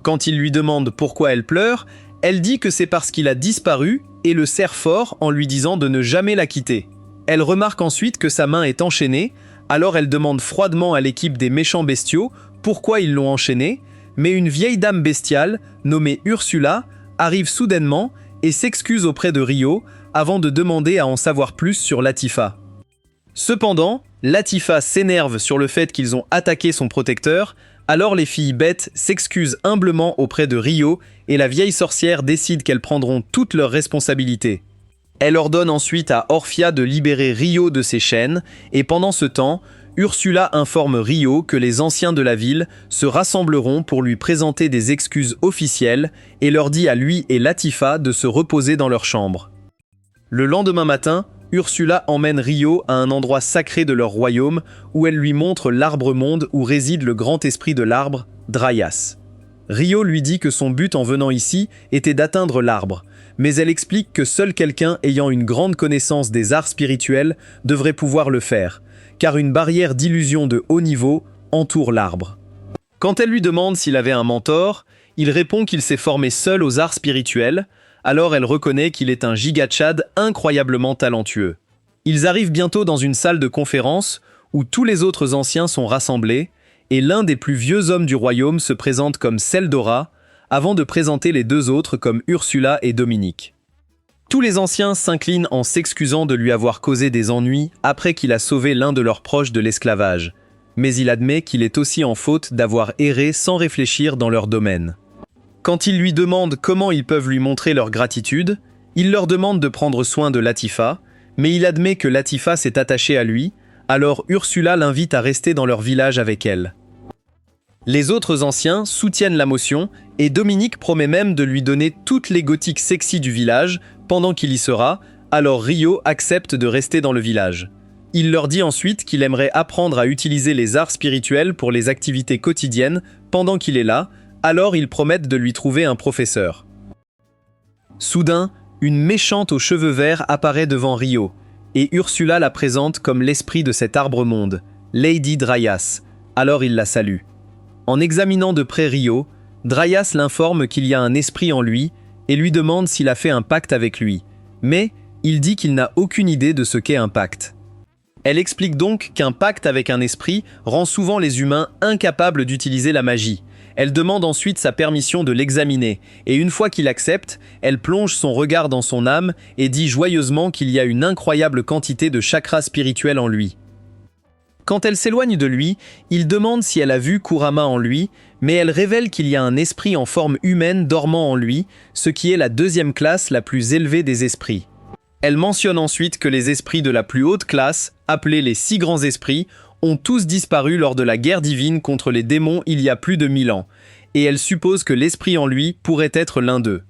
Speaker 1: Quand il lui demande pourquoi elle pleure, elle dit que c'est parce qu'il a disparu et le serre fort en lui disant de ne jamais la quitter. Elle remarque ensuite que sa main est enchaînée, alors elle demande froidement à l'équipe des méchants bestiaux pourquoi ils l'ont enchaînée, mais une vieille dame bestiale, nommée Ursula, arrive soudainement et s'excuse auprès de Rio avant de demander à en savoir plus sur Latifa. Cependant, Latifa s'énerve sur le fait qu'ils ont attaqué son protecteur, alors les filles bêtes s'excusent humblement auprès de Rio et la vieille sorcière décide qu'elles prendront toutes leurs responsabilités. Elle ordonne ensuite à Orphia de libérer Rio de ses chaînes et pendant ce temps, Ursula informe Rio que les anciens de la ville se rassembleront pour lui présenter des excuses officielles et leur dit à lui et Latifa de se reposer dans leur chambre. Le lendemain matin, Ursula emmène Rio à un endroit sacré de leur royaume où elle lui montre l'arbre-monde où réside le grand esprit de l'arbre, Dryas. Rio lui dit que son but en venant ici était d'atteindre l'arbre, mais elle explique que seul quelqu'un ayant une grande connaissance des arts spirituels devrait pouvoir le faire, car une barrière d'illusion de haut niveau entoure l'arbre. Quand elle lui demande s'il avait un mentor, Il répond qu'il s'est formé seul aux arts spirituels, alors elle reconnaît qu'il est un gigachad incroyablement talentueux. Ils arrivent bientôt dans une salle de conférence où tous les autres anciens sont rassemblés, et l'un des plus vieux hommes du royaume se présente comme Seldora, avant de présenter les deux autres comme Ursula et Dominique. Tous les anciens s'inclinent en s'excusant de lui avoir causé des ennuis après qu'il a sauvé l'un de leurs proches de l'esclavage, mais il admet qu'il est aussi en faute d'avoir erré sans réfléchir dans leur domaine. Quand ils lui demandent comment ils peuvent lui montrer leur gratitude, il leur demande de prendre soin de Latifa, mais il admet que Latifa s'est attachée à lui, alors Ursula l'invite à rester dans leur village avec elle. Les autres anciens soutiennent la motion et Dominique promet même de lui donner toutes les gothiques sexy du village pendant qu'il y sera, alors Rio accepte de rester dans le village. Il leur dit ensuite qu'il aimerait apprendre à utiliser les arts spirituels pour les activités quotidiennes pendant qu'il est là, alors ils promettent de lui trouver un professeur. Soudain, une méchante aux cheveux verts apparaît devant Rio, et Ursula la présente comme l'esprit de cet arbre-monde, Lady Dryas, alors il la salue. En examinant de près Rio, Dryas l'informe qu'il y a un esprit en lui et lui demande s'il a fait un pacte avec lui, mais il dit qu'il n'a aucune idée de ce qu'est un pacte. Elle explique donc qu'un pacte avec un esprit rend souvent les humains incapables d'utiliser la magie. Elle demande ensuite sa permission de l'examiner, et une fois qu'il accepte, elle plonge son regard dans son âme et dit joyeusement qu'il y a une incroyable quantité de chakras spirituels en lui. Quand elle s'éloigne de lui, il demande si elle a vu Kurama en lui, mais elle révèle qu'il y a un esprit en forme humaine dormant en lui, ce qui est la deuxième classe la plus élevée des esprits. Elle mentionne ensuite que les esprits de la plus haute classe, appelés les 6 grands esprits, ont tous disparu lors de la guerre divine contre les démons il y a plus de 1000 ans, et elle suppose que l'esprit en lui pourrait être l'un d'eux.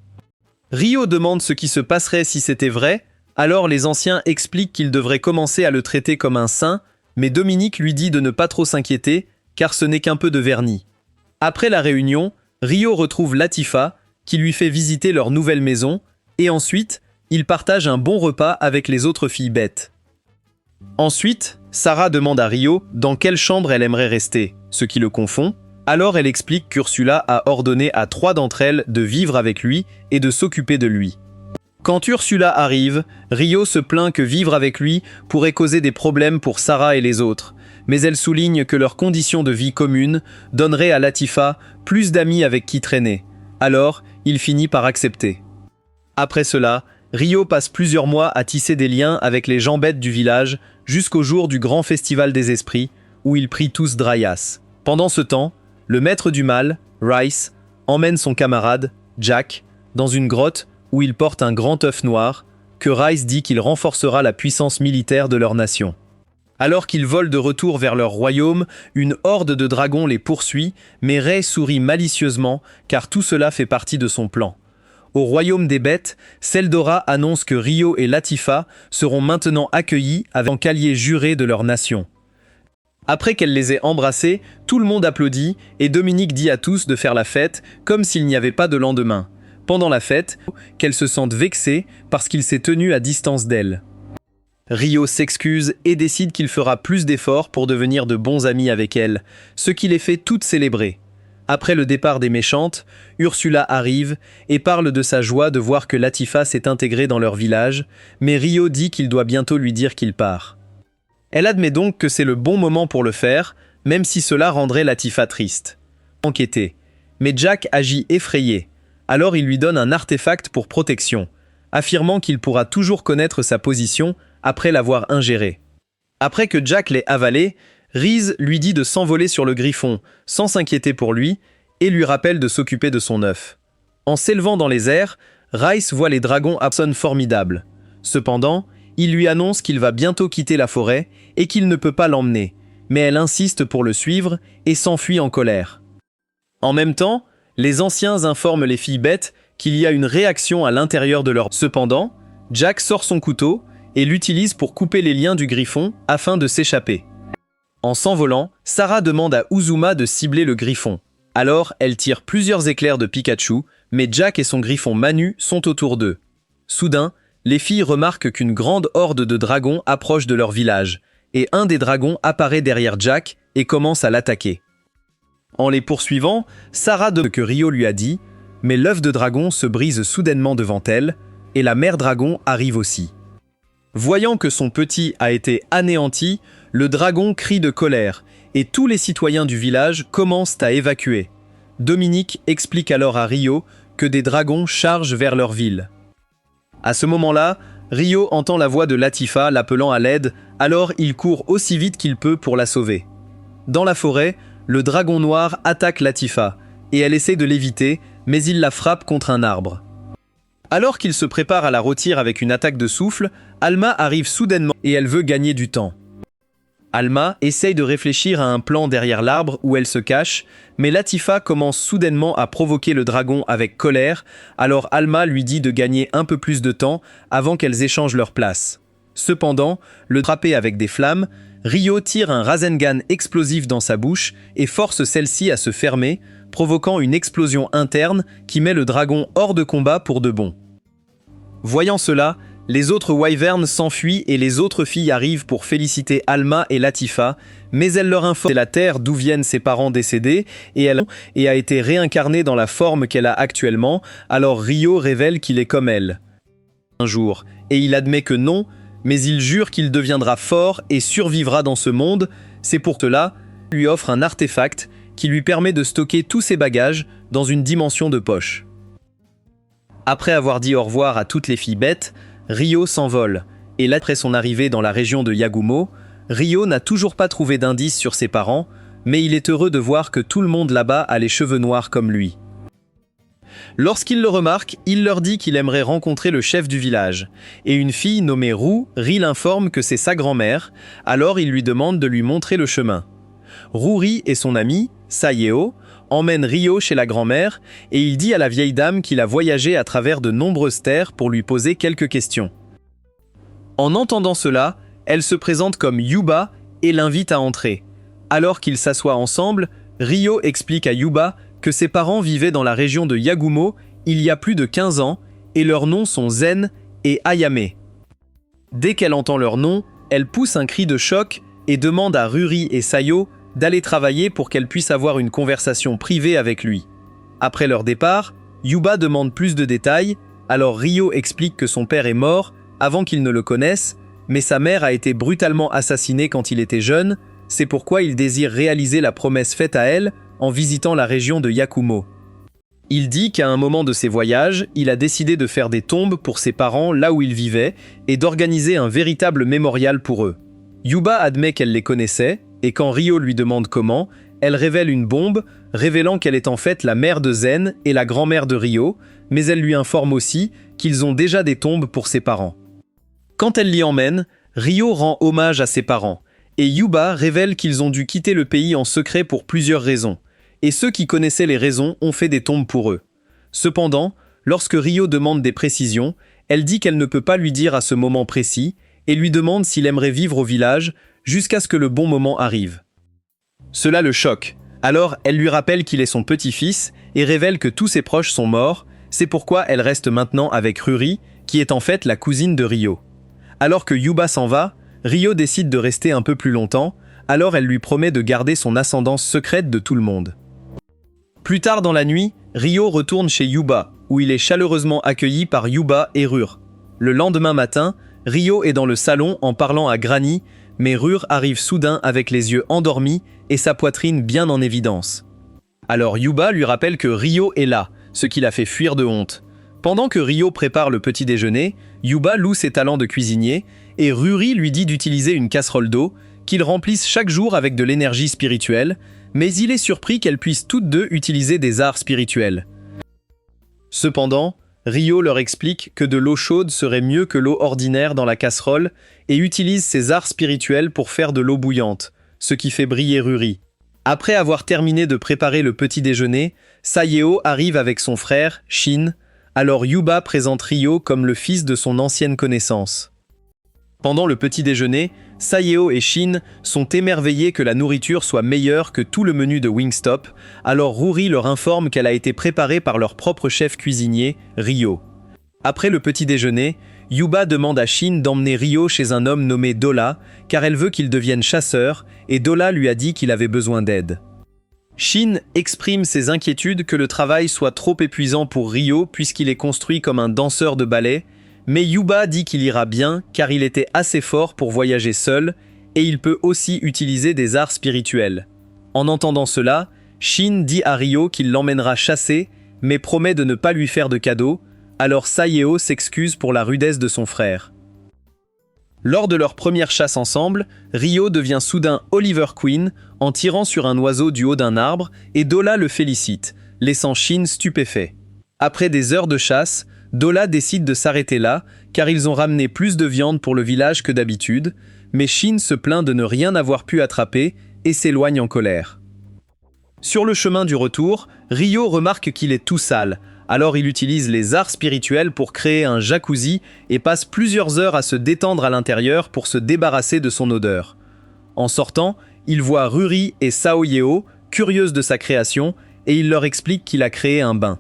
Speaker 1: Rio demande ce qui se passerait si c'était vrai, alors les anciens expliquent qu'ils devraient commencer à le traiter comme un saint, mais Dominique lui dit de ne pas trop s'inquiéter, car ce n'est qu'un peu de vernis. Après la réunion, Rio retrouve Latifa, qui lui fait visiter leur nouvelle maison, et ensuite, ils partagent un bon repas avec les autres filles bêtes. Ensuite, Sarah demande à Rio dans quelle chambre elle aimerait rester, ce qui le confond, alors elle explique qu'Ursula a ordonné à 3 d'entre elles de vivre avec lui et de s'occuper de lui. Quand Ursula arrive, Rio se plaint que vivre avec lui pourrait causer des problèmes pour Sarah et les autres, mais elle souligne que leurs conditions de vie communes donneraient à Latifa plus d'amis avec qui traîner. Alors, il finit par accepter. Après cela, Rio passe plusieurs mois à tisser des liens avec les gens bêtes du village jusqu'au jour du grand festival des esprits, où ils prient tous Dryas. Pendant ce temps, le maître du mal, Rice, emmène son camarade, Jack, dans une grotte où il porte un grand œuf noir, que Rice dit qu'il renforcera la puissance militaire de leur nation. Alors qu'ils volent de retour vers leur royaume, une horde de dragons les poursuit, mais Ray sourit malicieusement, car tout cela fait partie de son plan. Au royaume des bêtes, Seldora annonce que Rio et Latifa seront maintenant accueillis avec un calier juré de leur nation. Après qu'elle les ait embrassés, tout le monde applaudit et Dominique dit à tous de faire la fête comme s'il n'y avait pas de lendemain. Pendant la fête, qu'elle se sente vexée parce qu'il s'est tenu à distance d'elle. Rio s'excuse et décide qu'il fera plus d'efforts pour devenir de bons amis avec elle, ce qui les fait toutes célébrer. Après le départ des méchantes, Ursula arrive et parle de sa joie de voir que Latifa s'est intégrée dans leur village, mais Rio dit qu'il doit bientôt lui dire qu'il part. Elle admet donc que c'est le bon moment pour le faire, même si cela rendrait Latifa triste. Enquêté. Mais Jack agit effrayé. Alors il lui donne un artefact pour protection, affirmant qu'il pourra toujours connaître sa position après l'avoir ingéré. Après que Jack l'ait avalé, Reese lui dit de s'envoler sur le griffon, sans s'inquiéter pour lui, et lui rappelle de s'occuper de son œuf. En s'élevant dans les airs, Rice voit les dragons Abson formidables. Cependant, il lui annonce qu'il va bientôt quitter la forêt et qu'il ne peut pas l'emmener, mais elle insiste pour le suivre et s'enfuit en colère. En même temps, les anciens informent les filles bêtes qu'il y a une réaction à l'intérieur de leur... Cependant, Jack sort son couteau et l'utilise pour couper les liens du griffon afin de s'échapper. En s'envolant, Sarah demande à Uzuma de cibler le griffon. Alors, elle tire plusieurs éclairs de Pikachu, mais Jack et son griffon Manu sont autour d'eux. Soudain, les filles remarquent qu'une grande horde de dragons approche de leur village, et un des dragons apparaît derrière Jack et commence à l'attaquer. En les poursuivant, Sarah demande que Rio lui a dit, mais l'œuf de dragon se brise soudainement devant elle, et la mère dragon arrive aussi. Voyant que son petit a été anéanti, le dragon crie de colère, et tous les citoyens du village commencent à évacuer. Dominique explique alors à Rio que des dragons chargent vers leur ville. À ce moment-là, Rio entend la voix de Latifa l'appelant à l'aide, alors il court aussi vite qu'il peut pour la sauver. Dans la forêt, le dragon noir attaque Latifa, et elle essaie de l'éviter, mais il la frappe contre un arbre. Alors qu'il se prépare à la rôtir avec une attaque de souffle, Alma arrive soudainement et elle veut gagner du temps. Alma essaye de réfléchir à un plan derrière l'arbre où elle se cache, mais Latifa commence soudainement à provoquer le dragon avec colère, alors Alma lui dit de gagner un peu plus de temps avant qu'elles échangent leur place. Cependant, le frappé avec des flammes, Rio tire un Rasengan explosif dans sa bouche et force celle-ci à se fermer, provoquant une explosion interne qui met le dragon hors de combat pour de bon. Voyant cela, les autres Wyverns s'enfuient et les autres filles arrivent pour féliciter Alma et Latifa, mais elle leur informe la terre d'où viennent ses parents décédés et elle a été réincarnée dans la forme qu'elle a actuellement, alors Rio révèle qu'il est comme elle. Un jour, et il admet que non, mais il jure qu'il deviendra fort et survivra dans ce monde, c'est pour cela qu'il lui offre un artefact qui lui permet de stocker tous ses bagages dans une dimension de poche. Après avoir dit au revoir à toutes les filles bêtes, Rio s'envole, et là, après son arrivée dans la région de Yagumo, Rio n'a toujours pas trouvé d'indice sur ses parents, mais il est heureux de voir que tout le monde là-bas a les cheveux noirs comme lui. Lorsqu'il le remarque, il leur dit qu'il aimerait rencontrer le chef du village, et une fille nommée Roux l'informe que c'est sa grand-mère, alors il lui demande de lui montrer le chemin. Rouri et son ami, Sayeo, emmènent Rio chez la grand-mère et il dit à la vieille dame qu'il a voyagé à travers de nombreuses terres pour lui poser quelques questions. En entendant cela, elle se présente comme Yuba et l'invite à entrer. Alors qu'ils s'assoient ensemble, Rio explique à Yuba que ses parents vivaient dans la région de Yagumo il y a plus de 15 ans et leurs noms sont Zen et Ayame. Dès qu'elle entend leur nom, elle pousse un cri de choc et demande à Ruri et Sayo d'aller travailler pour qu'elle puisse avoir une conversation privée avec lui. Après leur départ, Yuba demande plus de détails, alors Rio explique que son père est mort avant qu'il ne le connaisse, mais sa mère a été brutalement assassinée quand il était jeune, c'est pourquoi il désire réaliser la promesse faite à elle en visitant la région de Yakumo. Il dit qu'à un moment de ses voyages, il a décidé de faire des tombes pour ses parents là où ils vivaient et d'organiser un véritable mémorial pour eux. Yuba admet qu'elle les connaissait, et quand Rio lui demande comment, elle révèle une bombe, révélant qu'elle est en fait la mère de Zen et la grand-mère de Rio, mais elle lui informe aussi qu'ils ont déjà des tombes pour ses parents. Quand elle l'y emmène, Rio rend hommage à ses parents, et Yuba révèle qu'ils ont dû quitter le pays en secret pour plusieurs raisons, et ceux qui connaissaient les raisons ont fait des tombes pour eux. Cependant, lorsque Rio demande des précisions, elle dit qu'elle ne peut pas lui dire à ce moment précis, et lui demande s'il aimerait vivre au village, jusqu'à ce que le bon moment arrive. Cela le choque, alors elle lui rappelle qu'il est son petit-fils et révèle que tous ses proches sont morts, c'est pourquoi elle reste maintenant avec Ruri, qui est en fait la cousine de Rio. Alors que Yuba s'en va, Rio décide de rester un peu plus longtemps, alors elle lui promet de garder son ascendance secrète de tout le monde. Plus tard dans la nuit, Rio retourne chez Yuba, où il est chaleureusement accueilli par Yuba et Rur. Le lendemain matin, Rio est dans le salon en parlant à Granny, mais Rur arrive soudain avec les yeux endormis et sa poitrine bien en évidence. Alors Yuba lui rappelle que Rio est là, ce qui la fait fuir de honte. Pendant que Rio prépare le petit déjeuner, Yuba loue ses talents de cuisinier et Ruri lui dit d'utiliser une casserole d'eau qu'ils remplissent chaque jour avec de l'énergie spirituelle, mais il est surpris qu'elles puissent toutes deux utiliser des arts spirituels. Cependant, Rio leur explique que de l'eau chaude serait mieux que l'eau ordinaire dans la casserole et utilise ses arts spirituels pour faire de l'eau bouillante, ce qui fait briller Ruri. Après avoir terminé de préparer le petit déjeuner, Sayeo arrive avec son frère, Shin, alors Yuba présente Rio comme le fils de son ancienne connaissance. Pendant le petit déjeuner, Sayeo et Shin sont émerveillés que la nourriture soit meilleure que tout le menu de Wingstop, alors Ruri leur informe qu'elle a été préparée par leur propre chef cuisinier, Rio. Après le petit déjeuner, Yuba demande à Shin d'emmener Rio chez un homme nommé Dola, car elle veut qu'il devienne chasseur, et Dola lui a dit qu'il avait besoin d'aide. Shin exprime ses inquiétudes que le travail soit trop épuisant pour Ryo puisqu'il est construit comme un danseur de ballet, mais Yuba dit qu'il ira bien car il était assez fort pour voyager seul et il peut aussi utiliser des arts spirituels. En entendant cela, Shin dit à Ryo qu'il l'emmènera chasser mais promet de ne pas lui faire de cadeaux, alors Saihyo s'excuse pour la rudesse de son frère. Lors de leur première chasse ensemble, Ryo devient soudain Oliver Queen en tirant sur un oiseau du haut d'un arbre et Dola le félicite, laissant Shin stupéfait. Après des heures de chasse, Dola décide de s'arrêter là car ils ont ramené plus de viande pour le village que d'habitude, mais Shin se plaint de ne rien avoir pu attraper et s'éloigne en colère. Sur le chemin du retour, Ryo remarque qu'il est tout sale. Alors il utilise les arts spirituels pour créer un jacuzzi et passe plusieurs heures à se détendre à l'intérieur pour se débarrasser de son odeur. En sortant, il voit Ruri et Saoyeo, curieuses de sa création, et il leur explique qu'il a créé un bain.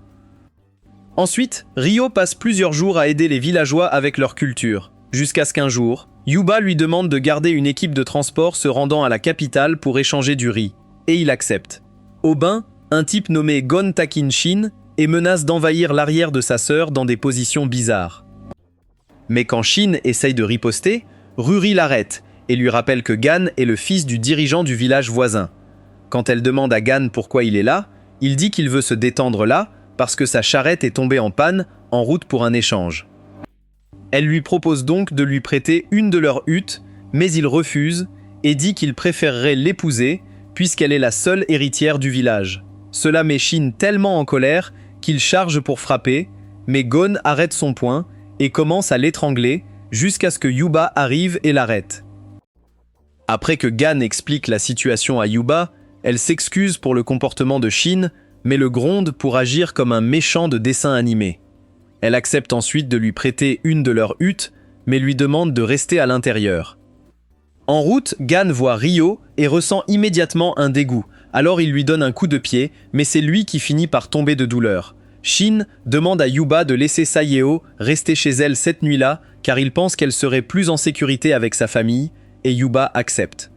Speaker 1: Ensuite, Ryo passe plusieurs jours à aider les villageois avec leur culture, jusqu'à ce qu'un jour, Yuba lui demande de garder une équipe de transport se rendant à la capitale pour échanger du riz, et il accepte. Au bain, un type nommé Gon Takin-shin et menace d'envahir l'arrière de sa sœur dans des positions bizarres. Mais quand Shin essaye de riposter, Ruri l'arrête et lui rappelle que Gan est le fils du dirigeant du village voisin. Quand elle demande à Gan pourquoi il est là, il dit qu'il veut se détendre là parce que sa charrette est tombée en panne en route pour un échange. Elle lui propose donc de lui prêter une de leurs huttes, mais il refuse et dit qu'il préférerait l'épouser puisqu'elle est la seule héritière du village. Cela met Shin tellement en colère qu'il charge pour frapper, mais Gon arrête son poing et commence à l'étrangler jusqu'à ce que Yuba arrive et l'arrête. Après que Gan explique la situation à Yuba, elle s'excuse pour le comportement de Shin, mais le gronde pour agir comme un méchant de dessin animé. Elle accepte ensuite de lui prêter une de leurs huttes, mais lui demande de rester à l'intérieur. En route, Gan voit Ryo et ressent immédiatement un dégoût. Alors il lui donne un coup de pied, mais c'est lui qui finit par tomber de douleur. Shin demande à Yuba de laisser Saihyo rester chez elle cette nuit-là, car il pense qu'elle serait plus en sécurité avec sa famille, et Yuba accepte.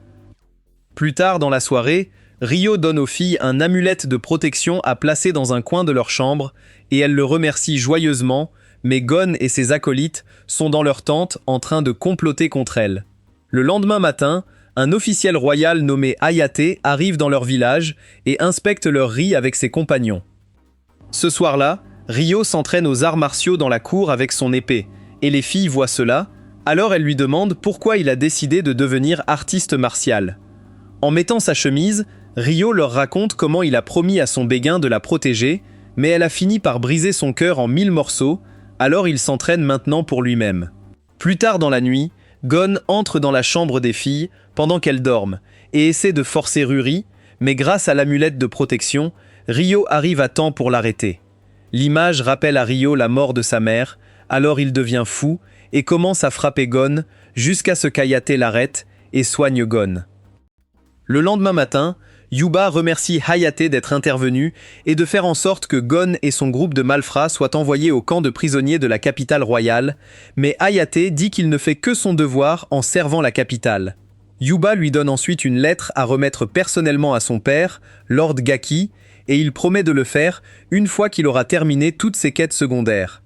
Speaker 1: Plus tard dans la soirée, Ryo donne aux filles un amulette de protection à placer dans un coin de leur chambre, et elle le remercie joyeusement, mais Gon et ses acolytes sont dans leur tente en train de comploter contre elle. Le lendemain matin, un officiel royal nommé Hayate arrive dans leur village et inspecte leur riz avec ses compagnons. Ce soir-là, Ryo s'entraîne aux arts martiaux dans la cour avec son épée, et les filles voient cela, alors elles lui demandent pourquoi il a décidé de devenir artiste martial. En mettant sa chemise, Ryo leur raconte comment il a promis à son béguin de la protéger, mais elle a fini par briser son cœur en 1000 morceaux, alors il s'entraîne maintenant pour lui-même. Plus tard dans la nuit, Gon entre dans la chambre des filles pendant qu'elles dorment et essaie de forcer Ruri, mais grâce à l'amulette de protection, Ryo arrive à temps pour l'arrêter. L'image rappelle à Ryo la mort de sa mère, alors il devient fou et commence à frapper Gon jusqu'à ce qu'Hayate l'arrête et soigne Gon. Le lendemain matin, Yuba remercie Hayate d'être intervenu et de faire en sorte que Gon et son groupe de malfrats soient envoyés au camp de prisonniers de la capitale royale, mais Hayate dit qu'il ne fait que son devoir en servant la capitale. Yuba lui donne ensuite une lettre à remettre personnellement à son père, Lord Gaki, et il promet de le faire une fois qu'il aura terminé toutes ses quêtes secondaires.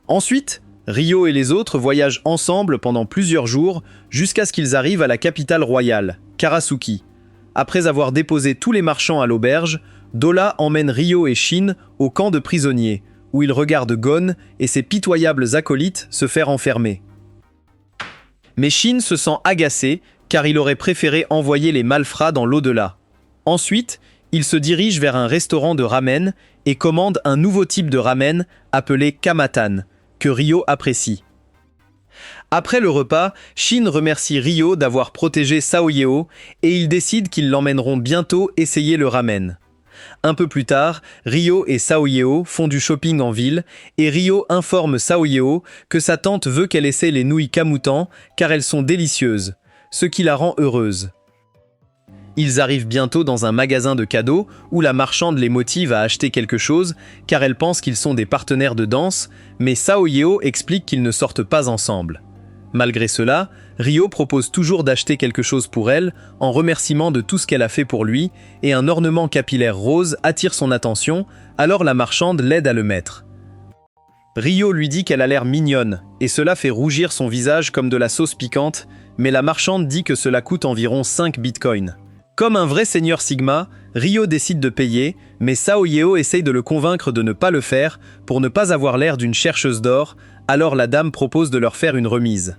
Speaker 1: Ensuite, Ryo et les autres voyagent ensemble pendant plusieurs jours jusqu'à ce qu'ils arrivent à la capitale royale, Karasuki. Après avoir déposé tous les marchands à l'auberge, Dola emmène Ryo et Shin au camp de prisonniers, où ils regardent Gon et ses pitoyables acolytes se faire enfermer. Mais Shin se sent agacé car il aurait préféré envoyer les malfrats dans l'au-delà. Ensuite, il se dirige vers un restaurant de ramen et commande un nouveau type de ramen appelé Kamatan, que Ryo apprécie. Après le repas, Shin remercie Ryo d'avoir protégé Saoyeo et ils décident qu'ils l'emmèneront bientôt essayer le ramen. Un peu plus tard, Ryo et Saoyeo font du shopping en ville et Ryo informe Saoyeo que sa tante veut qu'elle essaie les nouilles Kamutan car elles sont délicieuses, ce qui la rend heureuse. Ils arrivent bientôt dans un magasin de cadeaux où la marchande les motive à acheter quelque chose car elle pense qu'ils sont des partenaires de danse, mais Saoyeo explique qu'ils ne sortent pas ensemble. Malgré cela, Ryo propose toujours d'acheter quelque chose pour elle, en remerciement de tout ce qu'elle a fait pour lui, et un ornement capillaire rose attire son attention, alors la marchande l'aide à le mettre. Ryo lui dit qu'elle a l'air mignonne, et cela fait rougir son visage comme de la sauce piquante, mais la marchande dit que cela coûte environ 5 bitcoins. Comme un vrai seigneur Sigma, Ryo décide de payer, mais Saoyeo essaye de le convaincre de ne pas le faire, pour ne pas avoir l'air d'une chercheuse d'or, alors la dame propose de leur faire une remise.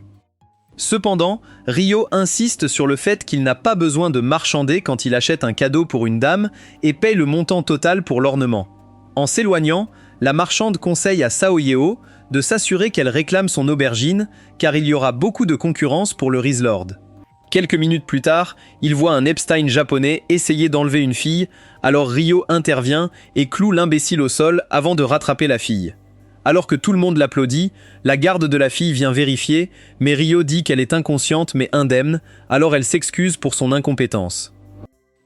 Speaker 1: Cependant, Ryo insiste sur le fait qu'il n'a pas besoin de marchander quand il achète un cadeau pour une dame et paye le montant total pour l'ornement. En s'éloignant, la marchande conseille à Saoyeo de s'assurer qu'elle réclame son aubergine, car il y aura beaucoup de concurrence pour le Rizlord. Quelques minutes plus tard, il voit un Epstein japonais essayer d'enlever une fille, alors Ryo intervient et cloue l'imbécile au sol avant de rattraper la fille. Alors que tout le monde l'applaudit, la garde de la fille vient vérifier, mais Ryo dit qu'elle est inconsciente mais indemne, alors elle s'excuse pour son incompétence.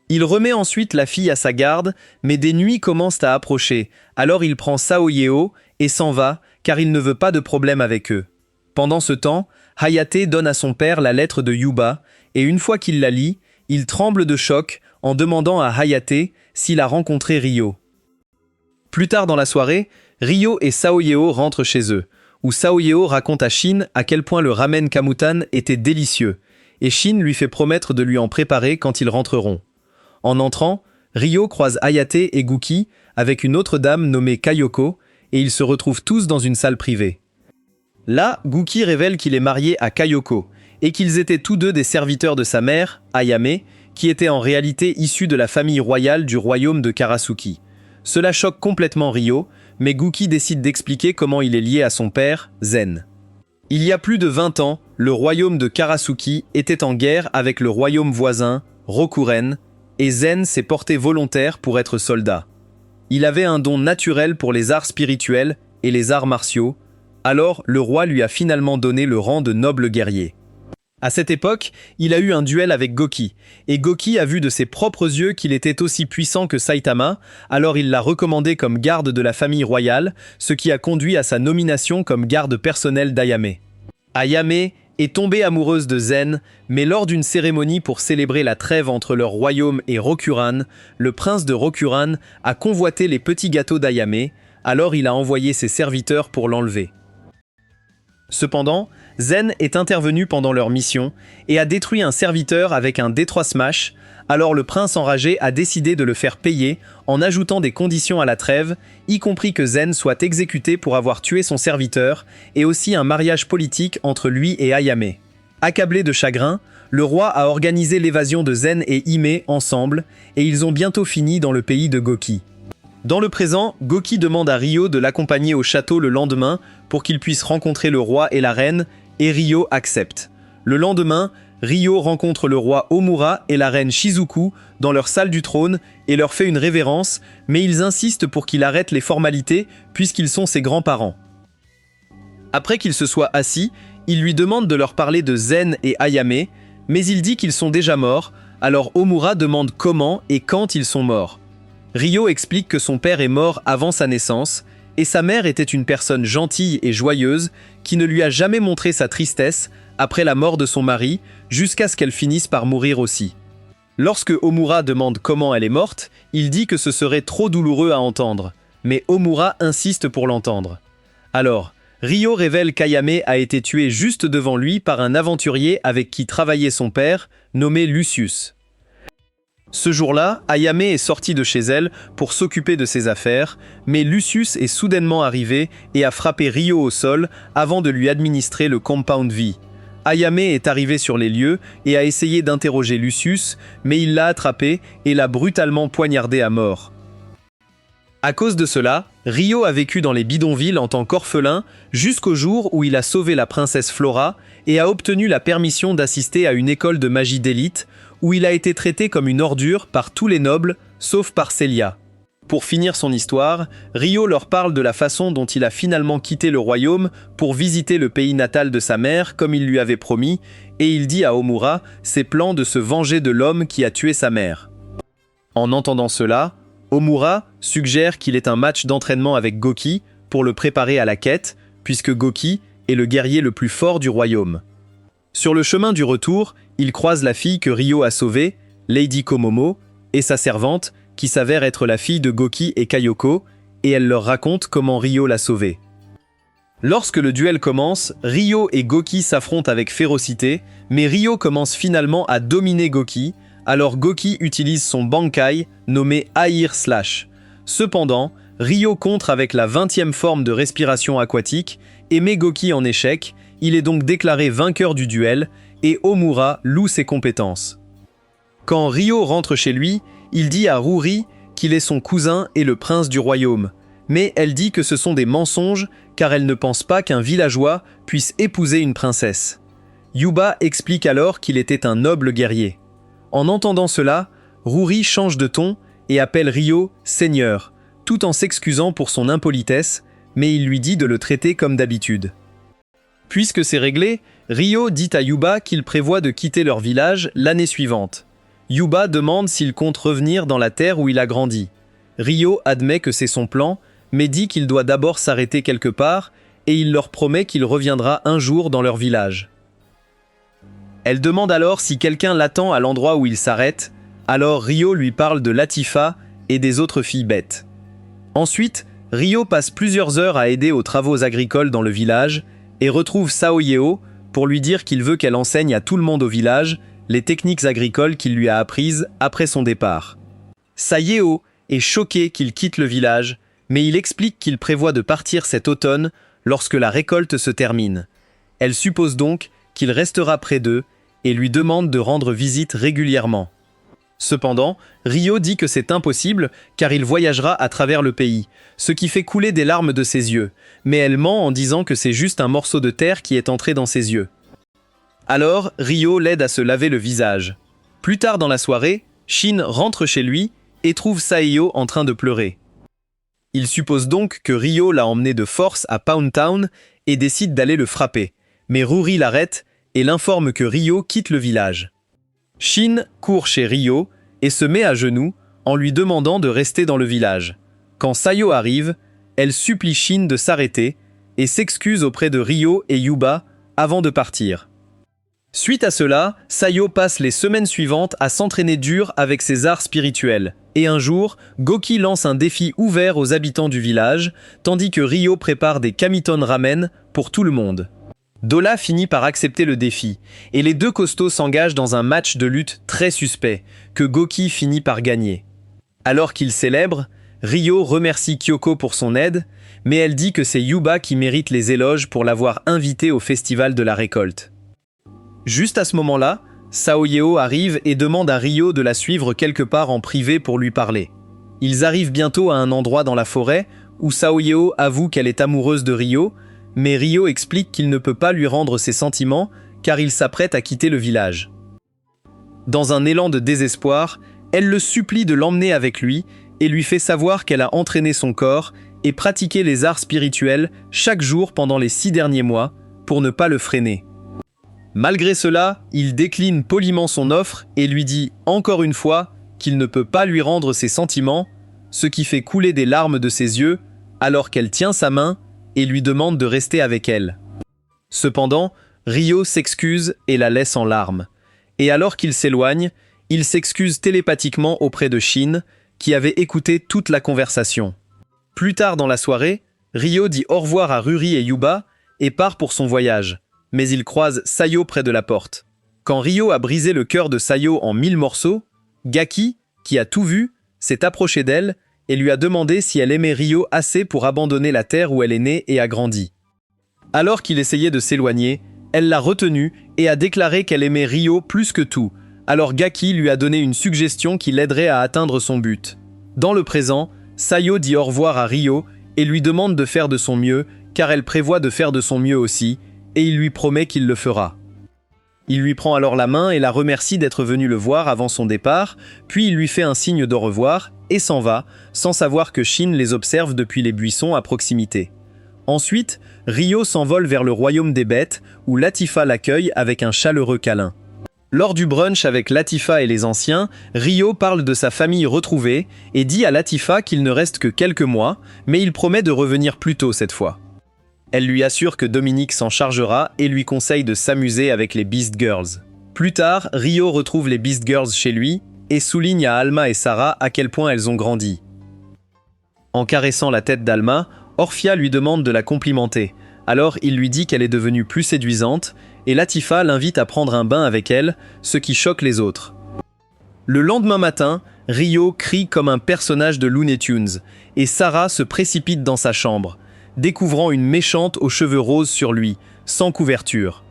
Speaker 1: Il remet ensuite la fille à sa garde, mais des nuits commencent à approcher, alors il prend Saoyeo et s'en va, car il ne veut pas de problème avec eux. Pendant ce temps, Hayate donne à son père la lettre de Yuba, et une fois qu'il la lit, il tremble de choc en demandant à Hayate s'il a rencontré Ryo. Plus tard dans la soirée, Ryo et Saoyeo rentrent chez eux, où Saoyeo raconte à Shin à quel point le ramen kamutan était délicieux, et Shin lui fait promettre de lui en préparer quand ils rentreront. En entrant, Ryo croise Hayate et Guki avec une autre dame nommée Kayoko, et ils se retrouvent tous dans une salle privée. Là, Guki révèle qu'il est marié à Kayoko, et qu'ils étaient tous deux des serviteurs de sa mère, Ayame, qui était en réalité issue de la famille royale du royaume de Karasuki. Cela choque complètement Ryo, mais Guki décide d'expliquer comment il est lié à son père, Zen. Il y a plus de 20 ans, le royaume de Karasuki était en guerre avec le royaume voisin, Rokuren, et Zen s'est porté volontaire pour être soldat. Il avait un don naturel pour les arts spirituels et les arts martiaux, alors le roi lui a finalement donné le rang de noble guerrier. À cette époque, il a eu un duel avec Goki, et Goki a vu de ses propres yeux qu'il était aussi puissant que Saitama, alors il l'a recommandé comme garde de la famille royale, ce qui a conduit à sa nomination comme garde personnel d'Ayame. Ayame est tombée amoureuse de Zen, mais lors d'une cérémonie pour célébrer la trêve entre leur royaume et Rokuran, le prince de Rokuran a convoité les petits gâteaux d'Ayame, alors il a envoyé ses serviteurs pour l'enlever. Cependant, Zen est intervenu pendant leur mission et a détruit un serviteur avec un D3 Smash, alors le prince enragé a décidé de le faire payer en ajoutant des conditions à la trêve, y compris que Zen soit exécuté pour avoir tué son serviteur, et aussi un mariage politique entre lui et Ayame. Accablé de chagrin, le roi a organisé l'évasion de Zen et Hime ensemble, et ils ont bientôt fini dans le pays de Goki. Dans le présent, Goki demande à Ryo de l'accompagner au château le lendemain pour qu'il puisse rencontrer le roi et la reine, et Ryo accepte. Le lendemain, Ryo rencontre le roi Omura et la reine Shizuku dans leur salle du trône et leur fait une révérence, mais ils insistent pour qu'il arrête les formalités puisqu'ils sont ses grands-parents. Après qu'ils se soient assis, il lui demande de leur parler de Zen et Ayame, mais il dit qu'ils sont déjà morts, alors Omura demande comment et quand ils sont morts. Ryo explique que son père est mort avant sa naissance, et sa mère était une personne gentille et joyeuse qui ne lui a jamais montré sa tristesse après la mort de son mari, jusqu'à ce qu'elle finisse par mourir aussi. Lorsque Omura demande comment elle est morte, il dit que ce serait trop douloureux à entendre, mais Omura insiste pour l'entendre. Alors, Ryo révèle qu'Ayame a été tué juste devant lui par un aventurier avec qui travaillait son père, nommé Lucius. Ce jour-là, Ayame est sortie de chez elle pour s'occuper de ses affaires, mais Lucius est soudainement arrivé et a frappé Ryo au sol avant de lui administrer le Compound V. Ayame est arrivé sur les lieux et a essayé d'interroger Lucius, mais il l'a attrapé et l'a brutalement poignardé à mort. À cause de cela, Ryo a vécu dans les bidonvilles en tant qu'orphelin jusqu'au jour où il a sauvé la princesse Flora et a obtenu la permission d'assister à une école de magie d'élite où il a été traité comme une ordure par tous les nobles, sauf par Celia. Pour finir son histoire, Ryo leur parle de la façon dont il a finalement quitté le royaume pour visiter le pays natal de sa mère comme il lui avait promis, et il dit à Omura ses plans de se venger de l'homme qui a tué sa mère. En entendant cela, Omura suggère qu'il ait un match d'entraînement avec Goki pour le préparer à la quête, puisque Goki est le guerrier le plus fort du royaume. Sur le chemin du retour, il croise la fille que Ryo a sauvée, Lady Komomo, et sa servante, qui s'avère être la fille de Goki et Kayoko, et elle leur raconte comment Ryo l'a sauvée. Lorsque le duel commence, Ryo et Goki s'affrontent avec férocité, mais Ryo commence finalement à dominer Goki, alors Goki utilise son Bankai, nommé Air Slash. Cependant, Ryo contre avec la 20e forme de respiration aquatique, et met Goki en échec, il est donc déclaré vainqueur du duel, et Omura loue ses compétences. Quand Ryo rentre chez lui, il dit à Ruri qu'il est son cousin et le prince du royaume, mais elle dit que ce sont des mensonges car elle ne pense pas qu'un villageois puisse épouser une princesse. Yuba explique alors qu'il était un noble guerrier. En entendant cela, Ruri change de ton et appelle Ryo « Seigneur », tout en s'excusant pour son impolitesse, mais il lui dit de le traiter comme d'habitude. Puisque c'est réglé, Ryo dit à Yuba qu'il prévoit de quitter leur village l'année suivante. Yuba demande s'il compte revenir dans la terre où il a grandi. Ryo admet que c'est son plan, mais dit qu'il doit d'abord s'arrêter quelque part, et il leur promet qu'il reviendra un jour dans leur village. Elle demande alors si quelqu'un l'attend à l'endroit où il s'arrête, alors Ryo lui parle de Latifa et des autres filles bêtes. Ensuite, Ryo passe plusieurs heures à aider aux travaux agricoles dans le village, et retrouve Saoyeo pour lui dire qu'il veut qu'elle enseigne à tout le monde au village les techniques agricoles qu'il lui a apprises après son départ. Saoyeo est choqué qu'il quitte le village, mais il explique qu'il prévoit de partir cet automne lorsque la récolte se termine. Elle suppose donc qu'il restera près d'eux et lui demande de rendre visite régulièrement. Cependant, Ryo dit que c'est impossible car il voyagera à travers le pays, ce qui fait couler des larmes de ses yeux, mais elle ment en disant que c'est juste un morceau de terre qui est entré dans ses yeux. Alors, Ryo l'aide à se laver le visage. Plus tard dans la soirée, Shin rentre chez lui et trouve Saeyo en train de pleurer. Il suppose donc que Ryo l'a emmené de force à Pound Town et décide d'aller le frapper, mais Ruri l'arrête et l'informe que Ryo quitte le village. Shin court chez Ryo et se met à genoux en lui demandant de rester dans le village. Quand Sayo arrive, elle supplie Shin de s'arrêter et s'excuse auprès de Ryo et Yuba avant de partir. Suite à cela, Sayo passe les semaines suivantes à s'entraîner dur avec ses arts spirituels. Et un jour, Goki lance un défi ouvert aux habitants du village, tandis que Ryo prépare des Kamiton Ramen pour tout le monde. Dola finit par accepter le défi, et les deux costauds s'engagent dans un match de lutte très suspect, que Goki finit par gagner. Alors qu'ils célèbrent, Ryo remercie Kyoko pour son aide, mais elle dit que c'est Yuba qui mérite les éloges pour l'avoir invité au festival de la récolte. Juste à ce moment-là, Saoyeo arrive et demande à Ryo de la suivre quelque part en privé pour lui parler. Ils arrivent bientôt à un endroit dans la forêt où Saoyeo avoue qu'elle est amoureuse de Ryo, mais Ryo explique qu'il ne peut pas lui rendre ses sentiments car il s'apprête à quitter le village. Dans un élan de désespoir, elle le supplie de l'emmener avec lui et lui fait savoir qu'elle a entraîné son corps et pratiqué les arts spirituels chaque jour pendant les 6 derniers mois pour ne pas le freiner. Malgré cela, il décline poliment son offre et lui dit encore une fois qu'il ne peut pas lui rendre ses sentiments, ce qui fait couler des larmes de ses yeux alors qu'elle tient sa main et lui demande de rester avec elle. Cependant, Ryo s'excuse et la laisse en larmes. Et alors qu'il s'éloigne, il s'excuse télépathiquement auprès de Shin, qui avait écouté toute la conversation. Plus tard dans la soirée, Ryo dit au revoir à Ruri et Yuba et part pour son voyage, mais il croise Sayo près de la porte. Quand Ryo a brisé le cœur de Sayo en 1000 morceaux, Gaki, qui a tout vu, s'est approché d'elle et lui a demandé si elle aimait Ryo assez pour abandonner la terre où elle est née et a grandi. Alors qu'il essayait de s'éloigner, elle l'a retenu et a déclaré qu'elle aimait Ryo plus que tout, alors Gaki lui a donné une suggestion qui l'aiderait à atteindre son but. Dans le présent, Sayo dit au revoir à Ryo et lui demande de faire de son mieux, car elle prévoit de faire de son mieux aussi, et il lui promet qu'il le fera. Il lui prend alors la main et la remercie d'être venu le voir avant son départ, puis il lui fait un signe d'au revoir et s'en va, sans savoir que Shin les observe depuis les buissons à proximité. Ensuite, Ryo s'envole vers le royaume des bêtes, où Latifa l'accueille avec un chaleureux câlin. Lors du brunch avec Latifa et les anciens, Ryo parle de sa famille retrouvée et dit à Latifa qu'il ne reste que quelques mois, mais il promet de revenir plus tôt cette fois. Elle lui assure que Dominique s'en chargera et lui conseille de s'amuser avec les Beast Girls. Plus tard, Rio retrouve les Beast Girls chez lui et souligne à Alma et Sarah à quel point elles ont grandi. En caressant la tête d'Alma, Orphia lui demande de la complimenter. Alors il lui dit qu'elle est devenue plus séduisante et Latifa l'invite à prendre un bain avec elle, ce qui choque les autres. Le lendemain matin, Rio crie comme un personnage de Looney Tunes et Sarah se précipite dans sa chambre, découvrant une méchante aux cheveux roses sur lui, sans couverture.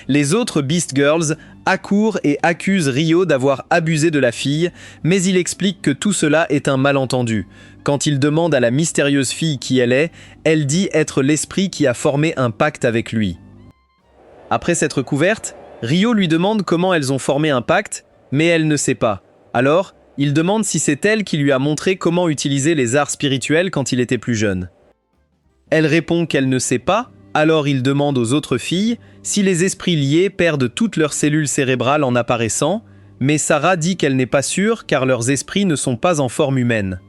Speaker 1: Les autres Beast Girls accourent et accusent Rio d'avoir abusé de la fille, mais il explique que tout cela est un malentendu. Quand il demande à la mystérieuse fille qui elle est, elle dit être l'esprit qui a formé un pacte avec lui. Après s'être couverte, Rio lui demande comment elles ont formé un pacte, mais elle ne sait pas. Alors, il demande si c'est elle qui lui a montré comment utiliser les arts spirituels quand il était plus jeune. Elle répond qu'elle ne sait pas, alors il demande aux autres filles si les esprits liés perdent toutes leurs cellules cérébrales en apparaissant, mais Sarah dit qu'elle n'est pas sûre car leurs esprits ne sont pas en forme humaine.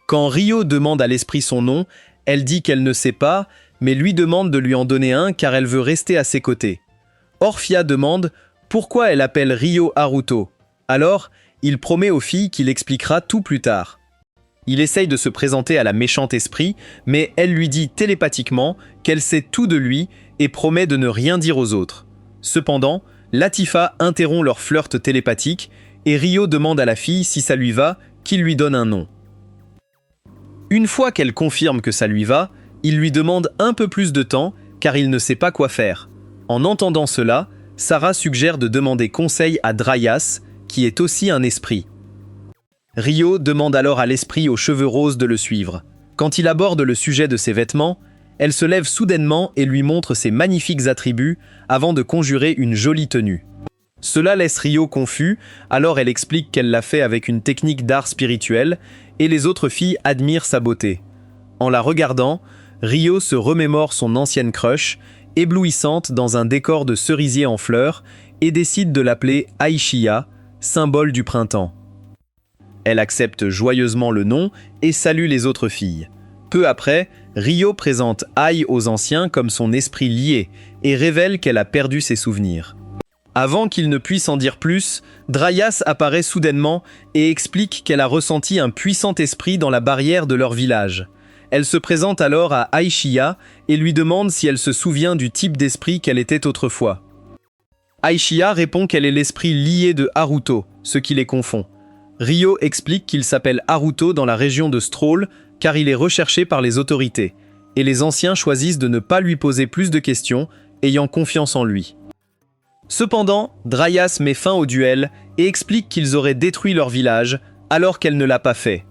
Speaker 1: Quand Rio demande à l'esprit son nom, elle dit qu'elle ne sait pas, mais lui demande de lui en donner un car elle veut rester à ses côtés. Orphia demande pourquoi elle appelle Rio Haruto. Alors, il promet aux filles qu'il expliquera tout plus tard. Il essaye de se présenter à la méchante esprit, mais elle lui dit télépathiquement qu'elle sait tout de lui et promet de ne rien dire aux autres. Cependant, Latifa interrompt leur flirt télépathique et Rio demande à la fille si ça lui va, qu'il lui donne un nom. Une fois qu'elle confirme que ça lui va, il lui demande un peu plus de temps car il ne sait pas quoi faire. En entendant cela, Sarah suggère de demander conseil à Dryas, qui est aussi un esprit. Rio demande alors à l'esprit aux cheveux roses de le suivre. Quand il aborde le sujet de ses vêtements, elle se lève soudainement et lui montre ses magnifiques attributs avant de conjurer une jolie tenue. Cela laisse Rio confus, alors elle explique qu'elle l'a fait avec une technique d'art spirituel et les autres filles admirent sa beauté. En la regardant, Rio se remémore son ancienne crush, éblouissante dans un décor de cerisier en fleurs, et décide de l'appeler Aishiya, symbole du printemps. Elle accepte joyeusement le nom et salue les autres filles. Peu après, Rio présente Ai aux anciens comme son esprit lié et révèle qu'elle a perdu ses souvenirs. Avant qu'il ne puisse en dire plus, Dryas apparaît soudainement et explique qu'elle a ressenti un puissant esprit dans la barrière de leur village. Elle se présente alors à Aishiya et lui demande si elle se souvient du type d'esprit qu'elle était autrefois. Aishiya répond qu'elle est l'esprit lié de Haruto, ce qui les confond. Rio explique qu'il s'appelle Haruto dans la région de Stroll car il est recherché par les autorités, et les anciens choisissent de ne pas lui poser plus de questions, ayant confiance en lui. Cependant, Dryas met fin au duel et explique qu'ils auraient détruit leur village, alors qu'elle ne l'a pas fait.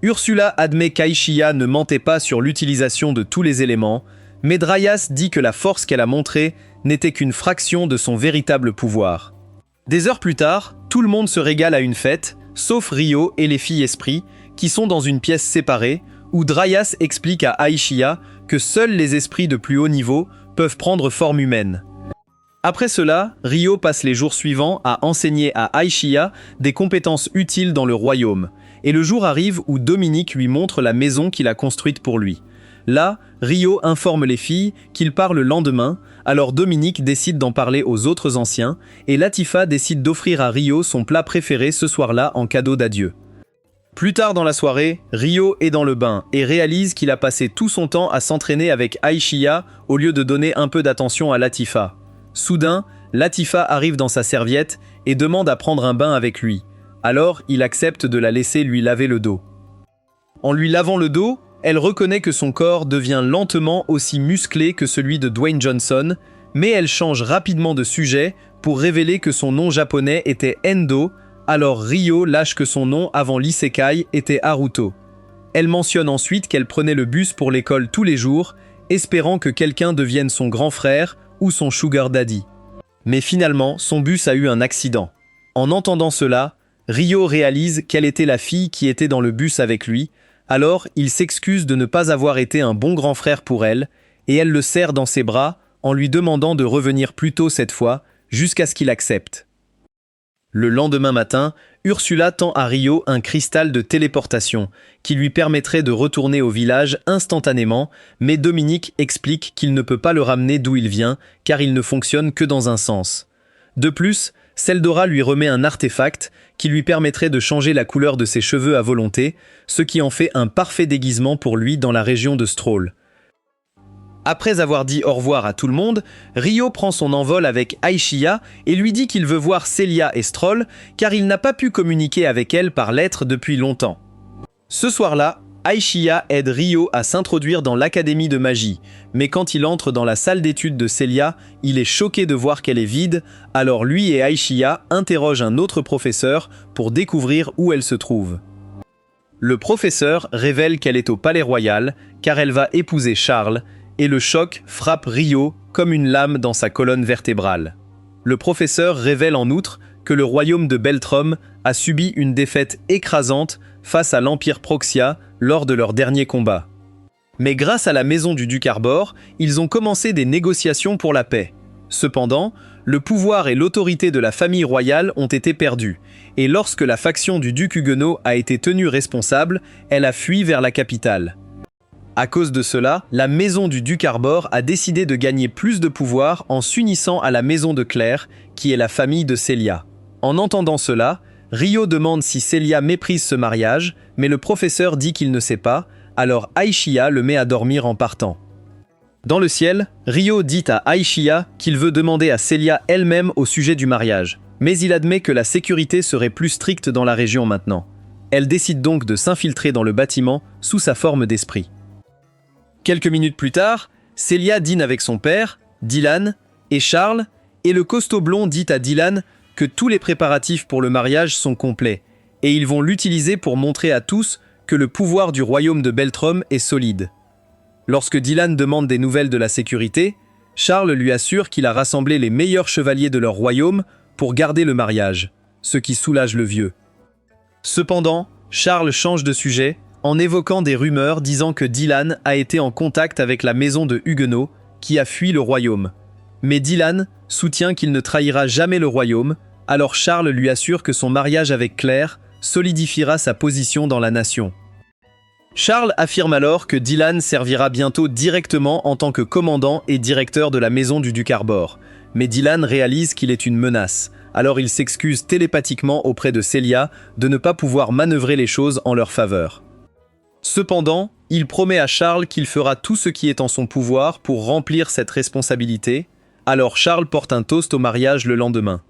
Speaker 1: Ursula admet qu'Aishiya ne mentait pas sur l'utilisation de tous les éléments, mais Dryas dit que la force qu'elle a montrée n'était qu'une fraction de son véritable pouvoir. Des heures plus tard, tout le monde se régale à une fête, sauf Rio et les filles esprits, qui sont dans une pièce séparée, où Dryas explique à Aishiya que seuls les esprits de plus haut niveau peuvent prendre forme humaine. Après cela, Rio passe les jours suivants à enseigner à Aishiya des compétences utiles dans le royaume, et le jour arrive où Dominique lui montre la maison qu'il a construite pour lui. Là, Rio informe les filles qu'il part le lendemain, alors Dominique décide d'en parler aux autres anciens, et Latifa décide d'offrir à Rio son plat préféré ce soir-là en cadeau d'adieu. Plus tard dans la soirée, Rio est dans le bain et réalise qu'il a passé tout son temps à s'entraîner avec Aishiya au lieu de donner un peu d'attention à Latifa. Soudain, Latifa arrive dans sa serviette et demande à prendre un bain avec lui. Alors, il accepte de la laisser lui laver le dos. En lui lavant le dos, elle reconnaît que son corps devient lentement aussi musclé que celui de Dwayne Johnson, mais elle change rapidement de sujet pour révéler que son nom japonais était Endo, alors Rio lâche que son nom avant l'isekai était Haruto. Elle mentionne ensuite qu'elle prenait le bus pour l'école tous les jours, espérant que quelqu'un devienne son grand frère ou son sugar daddy. Mais finalement, son bus a eu un accident. En entendant cela, Rio réalise quelle était la fille qui était dans le bus avec lui, alors il s'excuse de ne pas avoir été un bon grand frère pour elle, et elle le serre dans ses bras en lui demandant de revenir plus tôt cette fois, jusqu'à ce qu'il accepte. Le lendemain matin, Ursula tend à Rio un cristal de téléportation qui lui permettrait de retourner au village instantanément, mais Dominique explique qu'il ne peut pas le ramener d'où il vient car il ne fonctionne que dans un sens. De plus, Seldora lui remet un artefact qui lui permettrait de changer la couleur de ses cheveux à volonté, ce qui en fait un parfait déguisement pour lui dans la région de Stroll. Après avoir dit au revoir à tout le monde, Rio prend son envol avec Aishia et lui dit qu'il veut voir Celia et Stroll car il n'a pas pu communiquer avec elle par lettre depuis longtemps. Ce soir-là, Aishia aide Rio à s'introduire dans l'académie de magie, mais quand il entre dans la salle d'études de Celia, il est choqué de voir qu'elle est vide, alors lui et Aishia interrogent un autre professeur pour découvrir où elle se trouve. Le professeur révèle qu'elle est au palais royal car elle va épouser Charles, et le choc frappe Rio comme une lame dans sa colonne vertébrale. Le professeur révèle en outre que le royaume de Beltrum a subi une défaite écrasante face à l'Empire Proxia lors de leur dernier combat. Mais grâce à la maison du duc Arbor, ils ont commencé des négociations pour la paix. Cependant, le pouvoir et l'autorité de la famille royale ont été perdus, et lorsque la faction du duc huguenot a été tenue responsable, elle a fui vers la capitale. À cause de cela, la maison du duc Arbor a décidé de gagner plus de pouvoir en s'unissant à la maison de Claire, qui est la famille de Celia. En entendant cela, Rio demande si Celia méprise ce mariage, mais le professeur dit qu'il ne sait pas, alors Aishia le met à dormir en partant. Dans le ciel, Rio dit à Aishia qu'il veut demander à Celia elle-même au sujet du mariage, mais il admet que la sécurité serait plus stricte dans la région maintenant. Elle décide donc de s'infiltrer dans le bâtiment sous sa forme d'esprit. Quelques minutes plus tard, Celia dîne avec son père, Dylan et Charles, et le costaud blond dit à Dylan que tous les préparatifs pour le mariage sont complets, et ils vont l'utiliser pour montrer à tous que le pouvoir du royaume de Beltrum est solide. Lorsque Dylan demande des nouvelles de la sécurité, Charles lui assure qu'il a rassemblé les meilleurs chevaliers de leur royaume pour garder le mariage, ce qui soulage le vieux. Cependant, Charles change de sujet en évoquant des rumeurs disant que Dylan a été en contact avec la maison de Huguenot qui a fui le royaume. Mais Dylan soutient qu'il ne trahira jamais le royaume, alors Charles lui assure que son mariage avec Claire solidifiera sa position dans la nation. Charles affirme alors que Dylan servira bientôt directement en tant que commandant et directeur de la maison du duc Arbor, mais Dylan réalise qu'il est une menace, alors il s'excuse télépathiquement auprès de Celia de ne pas pouvoir manœuvrer les choses en leur faveur. Cependant, il promet à Charles qu'il fera tout ce qui est en son pouvoir pour remplir cette responsabilité, alors Charles porte un toast au mariage le lendemain.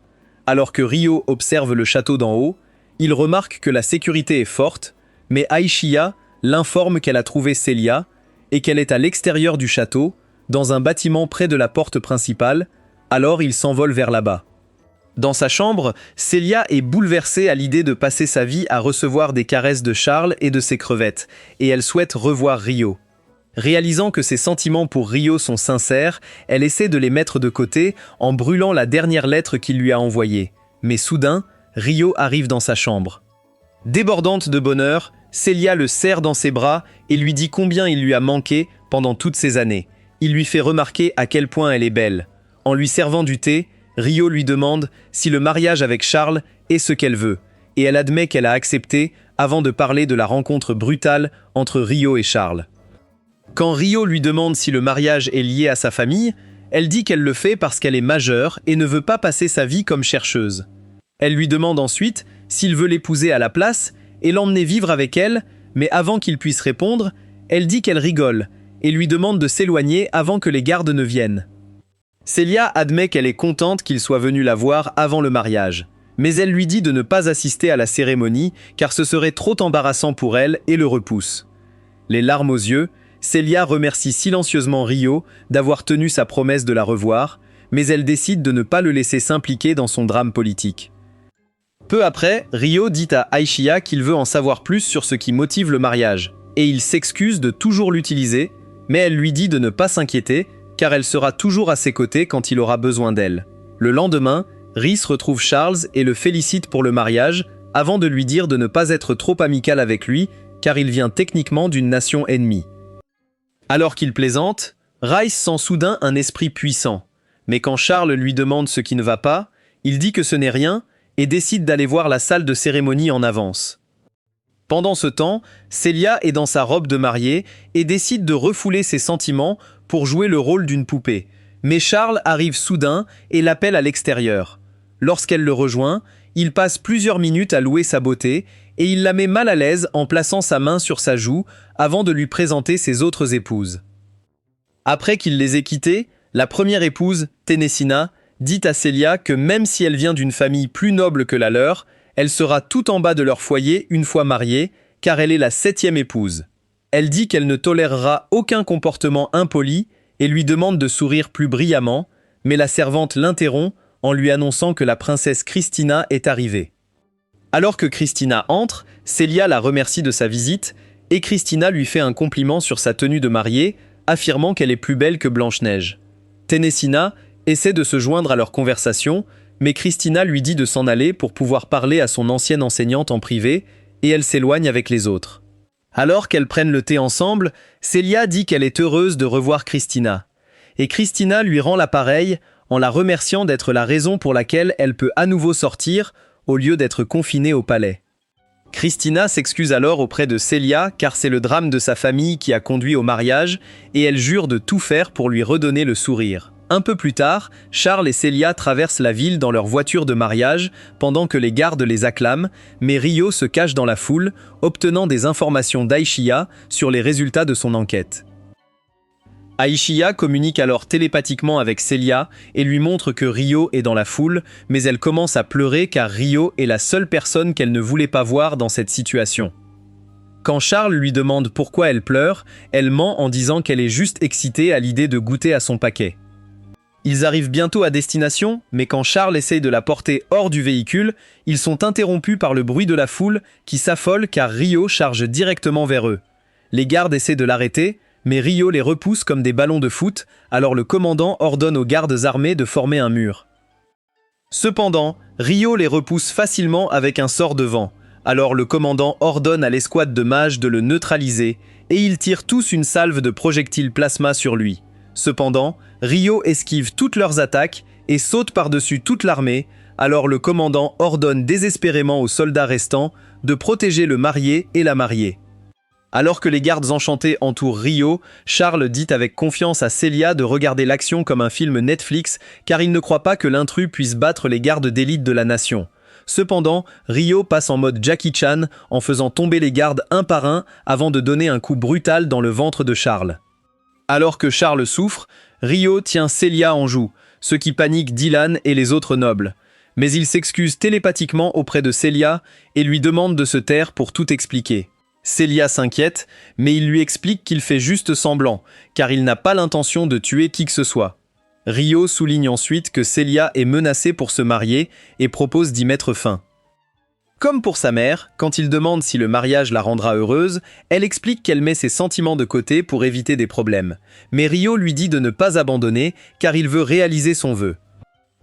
Speaker 1: Alors que Rio observe le château d'en haut, il remarque que la sécurité est forte, mais Aishia l'informe qu'elle a trouvé Celia et qu'elle est à l'extérieur du château, dans un bâtiment près de la porte principale, alors il s'envole vers là-bas. Dans sa chambre, Celia est bouleversée à l'idée de passer sa vie à recevoir des caresses de Charles et de ses crevettes, et elle souhaite revoir Rio. Réalisant que ses sentiments pour Rio sont sincères, elle essaie de les mettre de côté en brûlant la dernière lettre qu'il lui a envoyée. Mais soudain, Rio arrive dans sa chambre. Débordante de bonheur, Celia le serre dans ses bras et lui dit combien il lui a manqué pendant toutes ces années. Il lui fait remarquer à quel point elle est belle. En lui servant du thé, Rio lui demande si le mariage avec Charles est ce qu'elle veut, et elle admet qu'elle a accepté avant de parler de la rencontre brutale entre Rio et Charles. Quand Rio lui demande si le mariage est lié à sa famille, elle dit qu'elle le fait parce qu'elle est majeure et ne veut pas passer sa vie comme chercheuse. Elle lui demande ensuite s'il veut l'épouser à la place et l'emmener vivre avec elle, mais avant qu'il puisse répondre, elle dit qu'elle rigole et lui demande de s'éloigner avant que les gardes ne viennent. Celia admet qu'elle est contente qu'il soit venu la voir avant le mariage, mais elle lui dit de ne pas assister à la cérémonie car ce serait trop embarrassant pour elle et le repousse. Les larmes aux yeux, Celia remercie silencieusement Rio d'avoir tenu sa promesse de la revoir, mais elle décide de ne pas le laisser s'impliquer dans son drame politique. Peu après, Rio dit à Aishia qu'il veut en savoir plus sur ce qui motive le mariage, et il s'excuse de toujours l'utiliser, mais elle lui dit de ne pas s'inquiéter, car elle sera toujours à ses côtés quand il aura besoin d'elle. Le lendemain, Rhys retrouve Charles et le félicite pour le mariage, avant de lui dire de ne pas être trop amical avec lui, car il vient techniquement d'une nation ennemie. Alors qu'il plaisante, Rhys sent soudain un esprit puissant. Mais quand Charles lui demande ce qui ne va pas, il dit que ce n'est rien et décide d'aller voir la salle de cérémonie en avance. Pendant ce temps, Célia est dans sa robe de mariée et décide de refouler ses sentiments pour jouer le rôle d'une poupée. Mais Charles arrive soudain et l'appelle à l'extérieur. Lorsqu'elle le rejoint, il passe plusieurs minutes à louer sa beauté et il la met mal à l'aise en plaçant sa main sur sa joue avant de lui présenter ses autres épouses. Après qu'il les ait quittées, la première épouse, Ténécina, dit à Célia que même si elle vient d'une famille plus noble que la leur, elle sera tout en bas de leur foyer une fois mariée, car elle est la 7e épouse. Elle dit qu'elle ne tolérera aucun comportement impoli et lui demande de sourire plus brillamment, mais la servante l'interrompt en lui annonçant que la princesse Christina est arrivée. Alors que Christina entre, Célia la remercie de sa visite et Christina lui fait un compliment sur sa tenue de mariée, affirmant qu'elle est plus belle que Blanche-Neige. Ténécina essaie de se joindre à leur conversation, mais Christina lui dit de s'en aller pour pouvoir parler à son ancienne enseignante en privé, et elle s'éloigne avec les autres. Alors qu'elles prennent le thé ensemble, Célia dit qu'elle est heureuse de revoir Christina. Et Christina lui rend l'appareil en la remerciant d'être la raison pour laquelle elle peut à nouveau sortir au lieu d'être confinée au palais. Christina s'excuse alors auprès de Célia car c'est le drame de sa famille qui a conduit au mariage et elle jure de tout faire pour lui redonner le sourire. Un peu plus tard, Charles et Célia traversent la ville dans leur voiture de mariage pendant que les gardes les acclament, mais Rio se cache dans la foule, obtenant des informations d'Aïchia sur les résultats de son enquête. Aïchia communique alors télépathiquement avec Célia et lui montre que Rio est dans la foule, mais elle commence à pleurer car Rio est la seule personne qu'elle ne voulait pas voir dans cette situation. Quand Charles lui demande pourquoi elle pleure, elle ment en disant qu'elle est juste excitée à l'idée de goûter à son paquet. Ils arrivent bientôt à destination, mais quand Charles essaye de la porter hors du véhicule, ils sont interrompus par le bruit de la foule qui s'affole car Rio charge directement vers eux. Les gardes essaient de l'arrêter, mais Rio les repousse comme des ballons de foot, alors le commandant ordonne aux gardes armés de former un mur. Cependant, Rio les repousse facilement avec un sort de vent, alors le commandant ordonne à l'escouade de mages de le neutraliser, et ils tirent tous une salve de projectiles plasma sur lui. Cependant, Rio esquive toutes leurs attaques et saute par-dessus toute l'armée, alors le commandant ordonne désespérément aux soldats restants de protéger le marié et la mariée. Alors que les gardes enchantés entourent Rio, Charles dit avec confiance à Célia de regarder l'action comme un film Netflix car il ne croit pas que l'intrus puisse battre les gardes d'élite de la nation. Cependant, Rio passe en mode Jackie Chan en faisant tomber les gardes un par un avant de donner un coup brutal dans le ventre de Charles. Alors que Charles souffre, Rio tient Célia en joue, ce qui panique Dylan et les autres nobles. Mais il s'excuse télépathiquement auprès de Célia et lui demande de se taire pour tout expliquer. Célia s'inquiète, mais il lui explique qu'il fait juste semblant, car il n'a pas l'intention de tuer qui que ce soit. Rio souligne ensuite que Célia est menacée pour se marier et propose d'y mettre fin. Comme pour sa mère, quand il demande si le mariage la rendra heureuse, elle explique qu'elle met ses sentiments de côté pour éviter des problèmes. Mais Rio lui dit de ne pas abandonner, car il veut réaliser son vœu.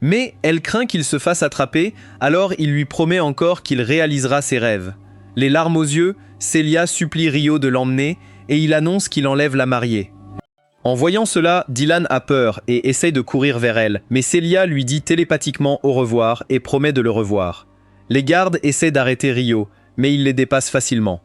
Speaker 1: Mais elle craint qu'il se fasse attraper, alors il lui promet encore qu'il réalisera ses rêves. Les larmes aux yeux, Célia supplie Rio de l'emmener, et il annonce qu'il enlève la mariée. En voyant cela, Dylan a peur et essaye de courir vers elle, mais Célia lui dit télépathiquement au revoir et promet de le revoir. Les gardes essaient d'arrêter Rio, mais il les dépasse facilement.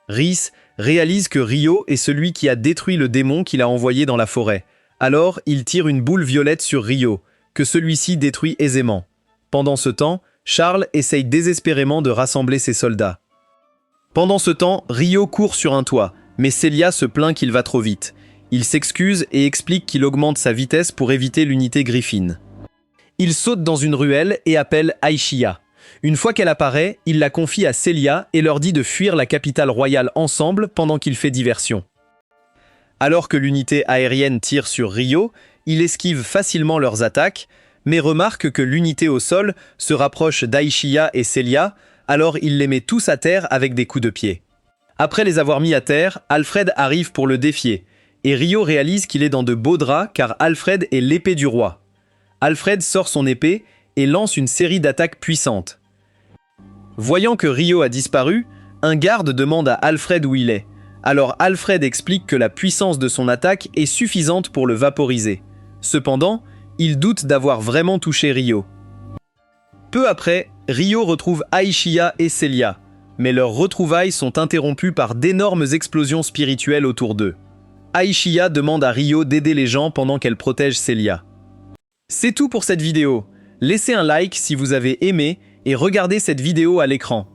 Speaker 1: Rhys réalise que Rio est celui qui a détruit le démon qu'il a envoyé dans la forêt. Alors, il tire une boule violette sur Rio, que celui-ci détruit aisément. Pendant ce temps, Charles essaye désespérément de rassembler ses soldats. Pendant ce temps, Rio court sur un toit, mais Célia se plaint qu'il va trop vite. Il s'excuse et explique qu'il augmente sa vitesse pour éviter l'unité Griffin. Il saute dans une ruelle et appelle Aïchia. Une fois qu'elle apparaît, il la confie à Célia et leur dit de fuir la capitale royale ensemble pendant qu'il fait diversion. Alors que l'unité aérienne tire sur Rio, il esquive facilement leurs attaques, mais remarque que l'unité au sol se rapproche d'Aïchia et Célia, alors il les met tous à terre avec des coups de pied. Après les avoir mis à terre, Alfred arrive pour le défier, et Rio réalise qu'il est dans de beaux draps car Alfred est l'épée du roi. Alfred sort son épée et lance une série d'attaques puissantes. Voyant que Rio a disparu, un garde demande à Alfred où il est. Alors Alfred explique que la puissance de son attaque est suffisante pour le vaporiser. Cependant, il doute d'avoir vraiment touché Rio. Peu après, Ryo retrouve Aishiya et Celia, mais leurs retrouvailles sont interrompues par d'énormes explosions spirituelles autour d'eux. Aishiya demande à Ryo d'aider les gens pendant qu'elle protège Celia. C'est tout pour cette vidéo. Laissez un like si vous avez aimé et regardez cette vidéo à l'écran.